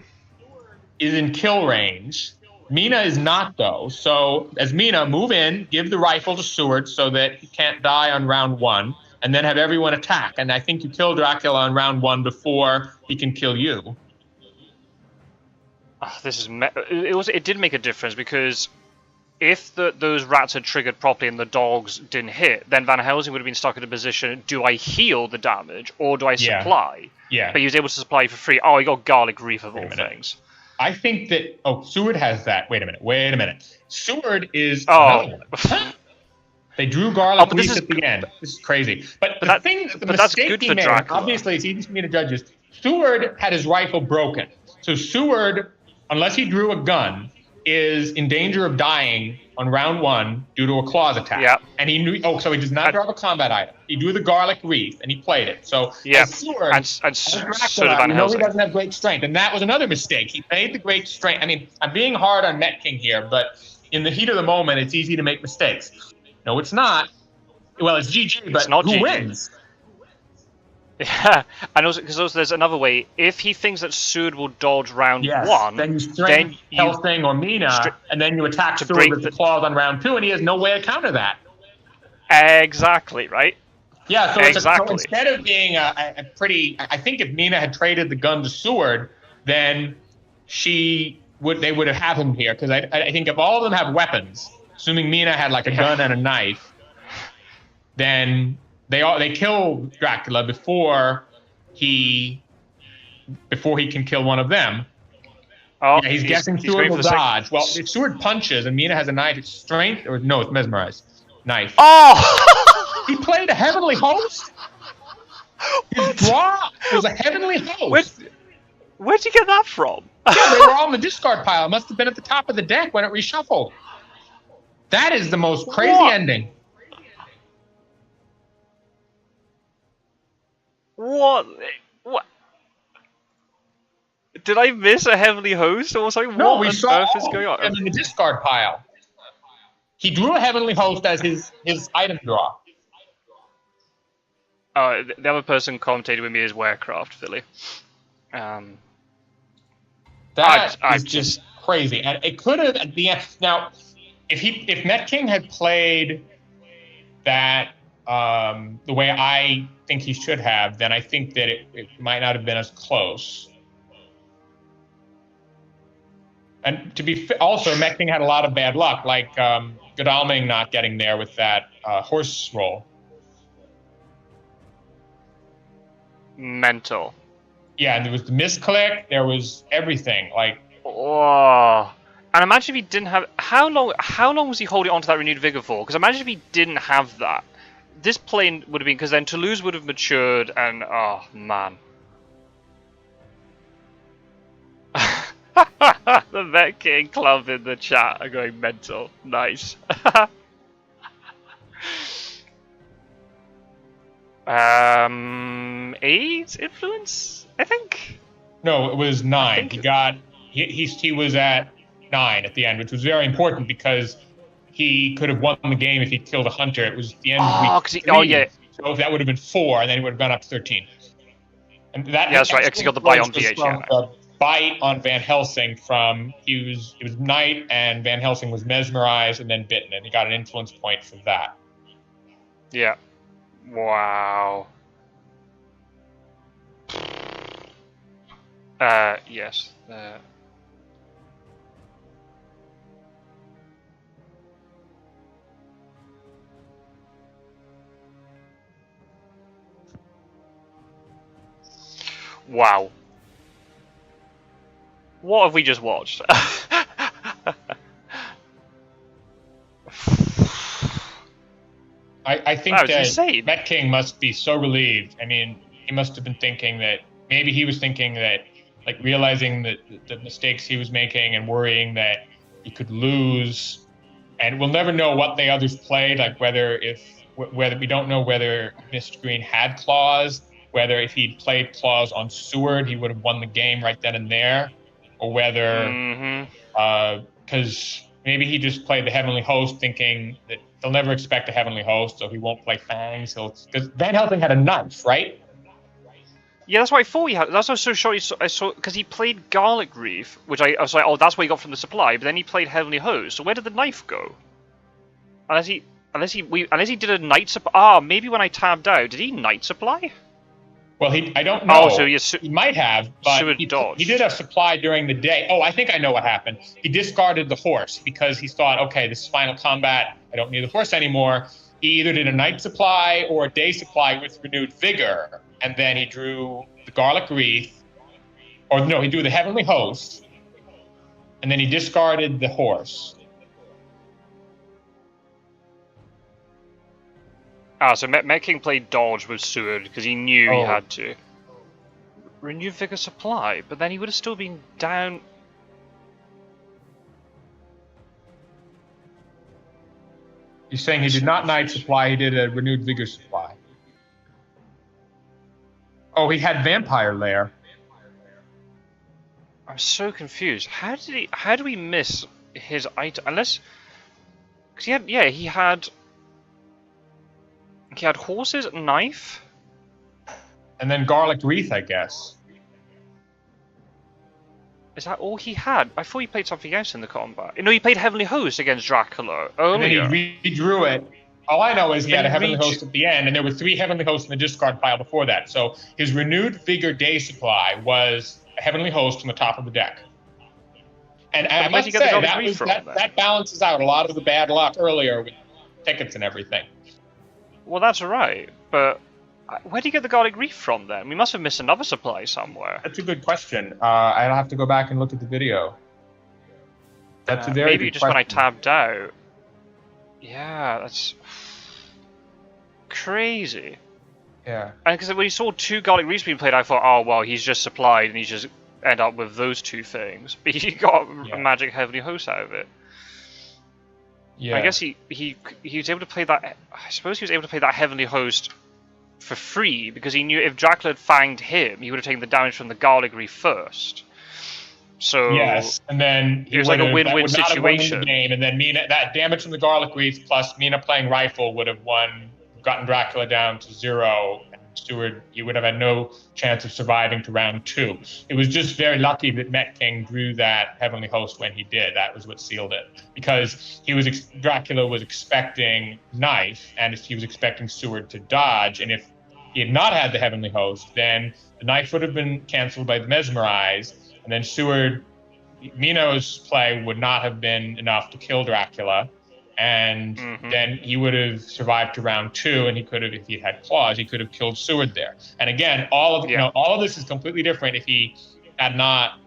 S2: is in kill range. Mina is not, though. So as Mina, move in, give the rifle to Seward so that he can't die on round 1, and then have everyone attack. And I think you kill Dracula on round 1 before he can kill you.
S1: It did make a difference because if those rats had triggered properly and the dogs didn't hit, then Van Helsing would have been stuck in a position, do I heal the damage or do I supply?
S2: Yeah.
S1: But he was able to supply for free. Oh, he got garlic reef of all things.
S2: I think that Seward has that. Wait a minute. Seward is another one. They drew garlic reef at the end. This is crazy. But the mistake he made, obviously it's easy for me to judge this. Seward had his rifle broken. So Seward, unless he drew a gun, is in danger of dying on round 1 due to a claws attack.
S1: Yep.
S2: And he knew. So he does not draw a combat item. He drew the garlic wreath and he played it. So Seward,
S1: and
S2: Dracula, he doesn't have great strength, and that was another mistake. He made the great strength. I mean, I'm being hard on Mettking here, but in the heat of the moment, it's easy to make mistakes. No, it's not. Well, it's GG, but who wins?
S1: Yeah, and also because there's another way. If he thinks that Seward will dodge round 1,
S2: then you strength Helsing or Mina, and then you attack Seward with the claws on round 2, and he has no way to counter that.
S1: Exactly, right?
S2: Yeah, so instead of being a pretty... I think if Mina had traded the gun to Seward, then they would have had him here, because I think if all of them have weapons, assuming Mina had like a gun and a knife, then they kill Dracula before he can kill one of them. Oh, yeah, he's guessing Seward will dodge. Well, if Seward punches and Mina has a knife, it's strength or no, it's mesmerized. Knife.
S1: Oh!
S2: He played a heavenly host. His draw was a heavenly host.
S1: Where'd you get that from?
S2: Yeah, they were all in the discard pile. It must have been at the top of the deck when it reshuffled. That is the most crazy ending.
S1: What? Did I miss a heavenly host or something?
S2: No,
S1: what
S2: we
S1: on
S2: saw
S1: earth is going on?
S2: him in the discard pile. He drew a heavenly host as his item draw.
S1: The other person commentated with me is Warecraft, Philly.
S2: That is just crazy, and it could have at the end. Now, if Mettking had played that the way I think he should have, then I think that it might not have been as close. And to be also, Mettking had a lot of bad luck, like Godalming not getting there with that horse roll.
S1: Mental.
S2: Yeah, and there was the misclick. There was everything. Like,
S1: oh, and imagine if he didn't have. How long was he holding on to that renewed vigor for? Because imagine if he didn't have that. This plane would have been, because then Toulouse would have matured, and oh man. The Mettking club in the chat are going mental. Nice. AIDS influence, I think.
S2: No, it was 9. He was at 9 at the end, which was very important because he could have won the game if he killed a hunter. It was the end of week 3.
S1: Yeah.
S2: So that would have been 4, and then he would have gone up to 13. And
S1: that's right. Because he got the bite on VH.
S2: The bite on Van Helsing it was night, and Van Helsing was mesmerized and then bitten, and he got an influence point for that.
S1: Yeah. Wow. Yes. Wow. What have we just watched?
S2: I think that Mettking must be so relieved. I mean, he must have been thinking that maybe he was thinking that, like, realizing that the mistakes he was making and worrying that he could lose. And we'll never know what the others played, like whether we don't know whether Mistergreen had claws, whether if he'd played claws on Seward, he would have won the game right then and there, or whether because maybe he just played the Heavenly Host thinking that they'll never expect a Heavenly Host, so he won't play Fangs. Because Van Helsing had a knife, right?
S1: Yeah, that's what I thought he had. That's what I was so sure I saw, because he played Garlic Reef, which I was like, oh, that's what he got from the supply. But then he played Heavenly Host. So where did the knife go? Unless he did a night supply. Ah, maybe when I tabbed out, did he night supply?
S2: Well, I don't know.
S1: Oh, so he
S2: might have, but he did a supply during the day. Oh, I think I know what happened. He discarded the horse because he thought, okay, this is final combat. I don't need the horse anymore. He either did a night supply or a day supply with renewed vigor, and then he drew the garlic wreath, or no, he drew the heavenly host, and then he discarded the horse.
S1: So Mettking played dodge with Seward because he knew he had to. Renew Vigor Supply, but then he would have still been down.
S2: He's saying he did not Night Supply, he did a Renewed Vigor Supply. Oh, he had Vampire Lair.
S1: I'm so confused. How do we miss his item? Unless, because he had horses, knife,
S2: and then Garlic Wreath, I guess.
S1: Is that all he had? I thought he played something else in the combat. No, he played Heavenly Host against Dracula earlier.
S2: And then he redrew it. All I know is he had a Heavenly Host at the end, and there were 3 Heavenly Hosts in the discard pile before that. So his Renewed Vigor day supply was a Heavenly Host on the top of the deck. And I must say, that balances out a lot of the bad luck earlier with tickets and everything.
S1: Well, that's right, but where did you get the Garlic Reef from then? We must have missed another supply somewhere.
S2: That's a good question. I'll have to go back and look at the video. That's a very
S1: maybe
S2: good
S1: just
S2: question.
S1: When I tabbed out. Yeah, that's crazy.
S2: Yeah.
S1: And because when you saw 2 Garlic Reefs being played, I thought, oh well, he's just supplied and he's just end up with those 2 things. But he got a magic Heavenly Host out of it.
S2: Yeah.
S1: I guess he was able to play that. I suppose he was able to play that Heavenly Host for free because he knew if Dracula had fanged him, he would have taken the damage from the Garlic Reef first. So
S2: yes, and then
S1: it was like a win-win situation.
S2: The game, and then Mina, that damage from the Garlic Wreath plus Mina playing rifle would have gotten Dracula down to 0. And Seward, he would have had no chance of surviving to round 2. It was just very lucky that Mettking drew that Heavenly Host when he did. That was what sealed it, because Dracula was expecting knife, and he was expecting Seward to dodge, and if he had not had the Heavenly Host, then the knife would have been canceled by the Mesmerize. And then Seward, Mino's play would not have been enough to kill Dracula, and then he would have survived to round 2, and he could have, if he had claws, he could have killed Seward there. And again, all of this is completely different if he had not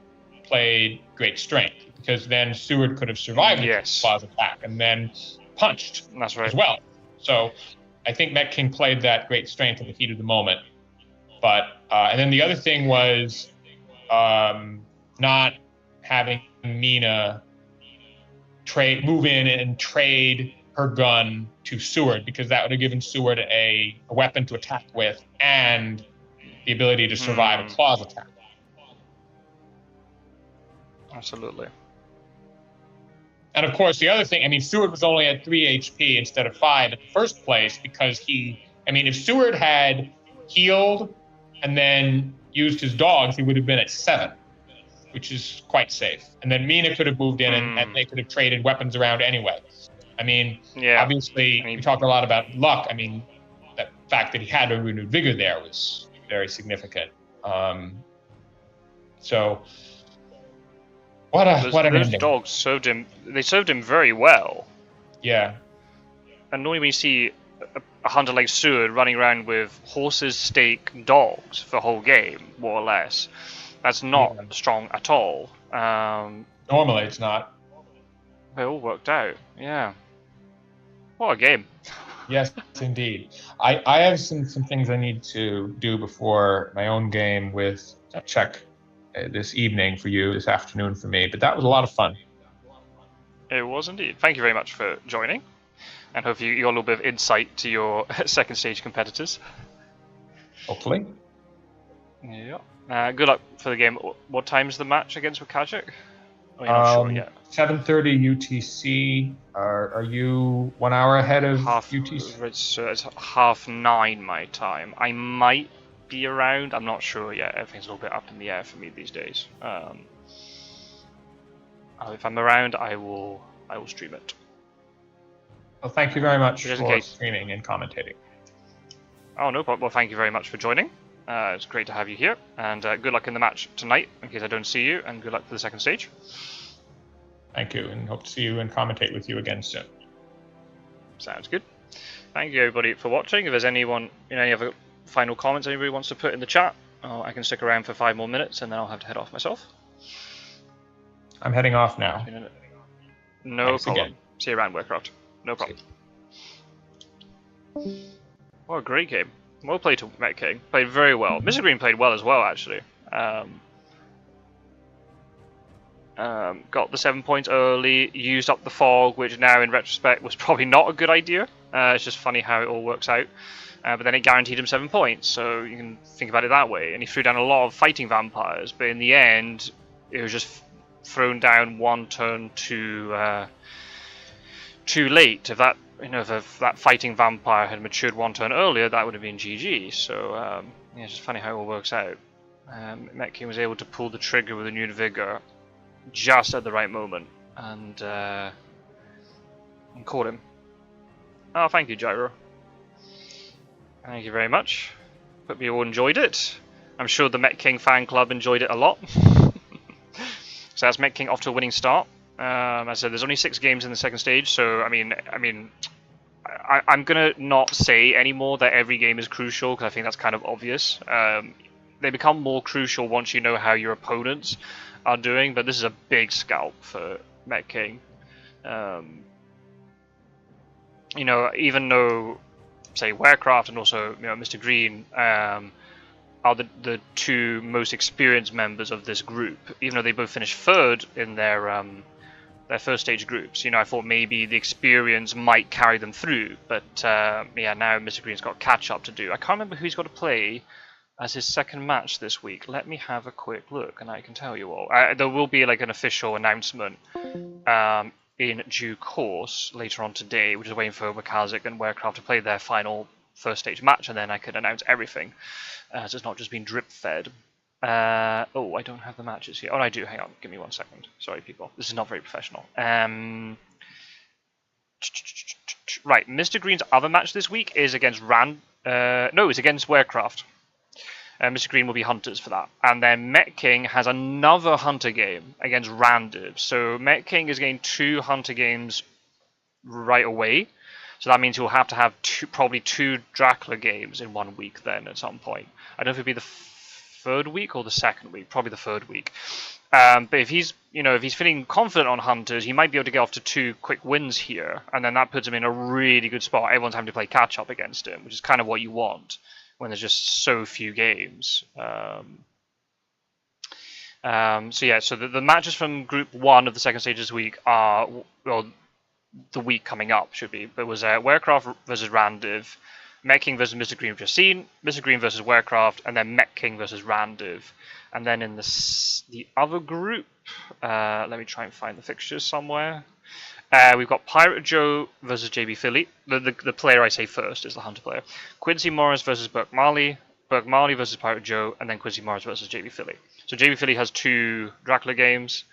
S2: played Great Strength, because then Seward could have survived the claws attack and then punched as well. So I think Mettking played that Great Strength in the heat of the moment. But and then the other thing was not having Mina move in and trade her gun to Seward, because that would have given Seward a weapon to attack with and the ability to survive a claws attack.
S1: Absolutely.
S2: And of course, the other thing, I mean, Seward was only at 3 HP instead of 5 at the first place because if Seward had healed and then used his dogs, he would have been at 7, which is quite safe. And then Mina could have moved in and they could have traded weapons around anyway. I mean, obviously, we talked a lot about luck. I mean, the fact that he had a Renewed Vigor there was very significant. So, what a
S1: those dogs served him. They served him very well.
S2: Yeah.
S1: And normally when you see a hunter like Seward running around with horses, stake, dogs for the whole game, more or less, that's not strong at all.
S2: Normally, it's not.
S1: It all worked out. Yeah. What a game.
S2: Yes, indeed. I have some things I need to do before my own game with Czech this evening for you, this afternoon for me, but that was a lot of fun.
S1: It was indeed. Thank you very much for joining, and hopefully you got a little bit of insight to your second stage competitors.
S2: Hopefully.
S1: Yeah. Good luck for the game. What time's the match against Wakajic? Oh, you're not sure yet.
S2: 7:30 UTC. Are you 1 hour ahead of UTC?
S1: It's 9:30 my time. I might be around. I'm not sure yet. Everything's a little bit up in the air for me these days. If I'm around, I will stream it.
S2: Well, thank you very much for streaming and commentating.
S1: Oh, no problem. Well, thank you very much for joining. It's great to have you here, and good luck in the match tonight, in case I don't see you, and good luck for the second stage.
S2: Thank you, and hope to see you and commentate with you again soon.
S1: Sounds good. Thank you, everybody, for watching. If there's any other final comments anybody wants to put in the chat, Oh, I can stick around for 5 more minutes and then I'll have to head off myself.
S2: I'm heading off now.
S1: No
S2: Thanks
S1: problem.
S2: again.
S1: See you around, Warcraft. No problem. What a great game. Well played to Mettking. Played very well. Mistergreen played well as well, actually. Got the 7 points early, used up the fog, which now in retrospect was probably not a good idea. It's just funny how it all works out. But then it guaranteed him 7 points, so you can think about it that way. And he threw down a lot of fighting vampires, but in the end, it was just thrown down 1 turn too late. If that, if that fighting vampire had matured 1 turn earlier, that would have been GG. So yeah, it's just funny how it all works out. Mettking was able to pull the trigger with a new vigor just at the right moment, and caught him. Oh, thank you, Gyro. Thank you very much. Hope you all enjoyed it. I'm sure the Mettking fan club enjoyed it a lot. So that's Mettking off to a winning start. As I said, there's only 6 games in the second stage, so I'm gonna not say anymore that every game is crucial, because I think that's kind of obvious. They become more crucial once you know how your opponents are doing, but this is a big scalp for Mettking. Even though, say, Warcraft and also Mistergreen are the 2 most experienced members of this group, even though they both finished 3rd in their first stage groups. I thought maybe the experience might carry them through, but yeah, now Mistergreen's got catch up to do. I can't remember who he's got to play as his second match this week. Let me have a quick look and I can tell you all. There will be like an official announcement in due course later on today. We're just waiting for Wakazik and Warcraft to play their final first stage match, and then I can announce everything. So it's not just being drip fed. Oh, I don't have the matches here. Oh, I do. Hang on. Give me 1 second. Sorry, people. This is not very professional. Right. Mistergreen's other match this week is against it's against Warcraft. Mistergreen will be Hunters for that. And then Mettking has another Hunter game against Randiv. So Mettking is getting 2 Hunter games right away. So that means he'll have to have probably 2 Dracula games in 1 week then at some point. I don't know if it'll be the 3rd week or the 2nd week. Probably the 3rd week. But if he's feeling confident on Hunters, he might be able to get off to 2 quick wins here. And then that puts him in a really good spot. Everyone's having to play catch up against him, which is kind of what you want when there's just so few games. So yeah, so the matches from Group 1 of the second stage this week are, well, the week coming up should be, but it was Warcraft versus Randiv, Mettking versus Mistergreen, we've just seen, Mistergreen versus Warcraft, and then Mettking versus Randiv. And then in the other group, let me try and find the fixtures somewhere. We've got Pirate Joe versus JB Philly. The player I say first is the Hunter player. Quincy Morris versus Burke Marley. Burke Marley versus Pirate Joe. And then Quincy Morris versus JB Philly. So JB Philly has 2 Dracula games.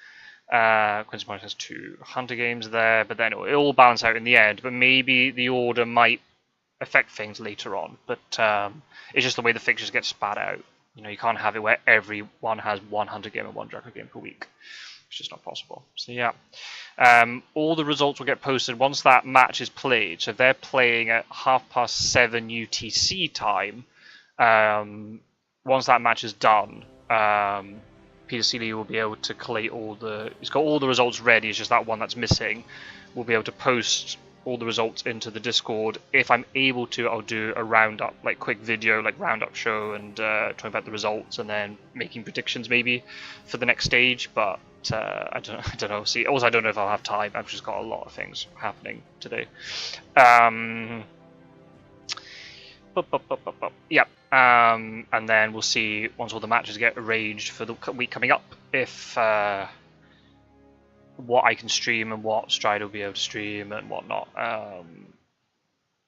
S1: Quincy Morris has 2 Hunter games there. But then it'll all balance out in the end. But maybe the order might affect things later on. But it's just the way the fixtures get spat out. You can't have it where everyone has 1 Hunter game and 1 Dracula game per week. It's just not possible. So yeah, all the results will get posted once that match is played. So if they're playing at 7:30 UTC time, once that match is done, Peter Seeley will be able to collate he's got all the results ready, it's just that one that's missing. We'll be able to post all the results into the Discord. If I'm able to, I'll do a roundup, like quick video, like roundup show, and talking about the results, and then making predictions maybe for the next stage. But I don't know. See, also I don't know if I'll have time. I've just got a lot of things happening today. Yeah. And then we'll see once all the matches get arranged for the week coming up if what I can stream and what Stride will be able to stream and whatnot.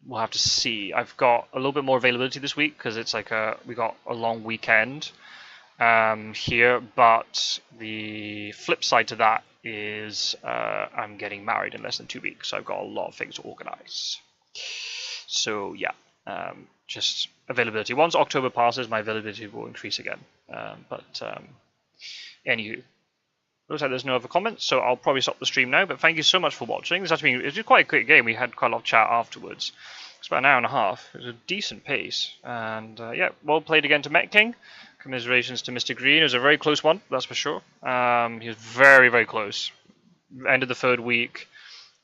S1: We'll have to see. I've got a little bit more availability this week because it's like we got a long weekend here, but the flip side to that is I'm getting married in less than 2 weeks, so I've got a lot of things to organize. So yeah, just availability. Once October passes, my availability will increase again. Anywho, looks like there's no other comments, so I'll probably stop the stream now. But thank you so much for watching. It's quite a quick game. We had quite a lot of chat afterwards. It's about an hour and a half. It was a decent pace, and yeah, well played again to Mettking. Commiserations to Mistergreen. It was a very close one, that's for sure. He was very, very close. End of the 3rd week.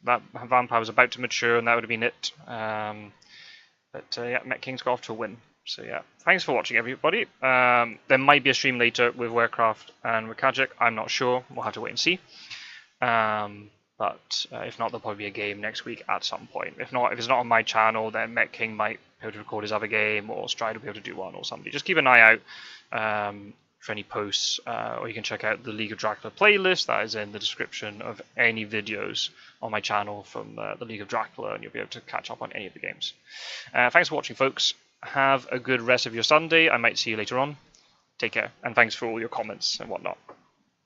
S1: That vampire was about to mature, and that would have been it. Yeah, Mettking got off to a win. So yeah, thanks for watching, everybody. There might be a stream later with Warcraft and Wakajic. I'm not sure. We'll have to wait and see. But if not, there'll probably be a game next week at some point. If not, if it's not on my channel, then Mettking might be able to record his other game, or Stride will be able to do one, or somebody. Just keep an eye out for any posts, or you can check out the League of Dracula playlist that is in the description of any videos on my channel from the League of Dracula, and you'll be able to catch up on any of the games. Thanks for watching, folks. Have a good rest of your Sunday. I might see you later on. Take care, and thanks for all your comments and whatnot.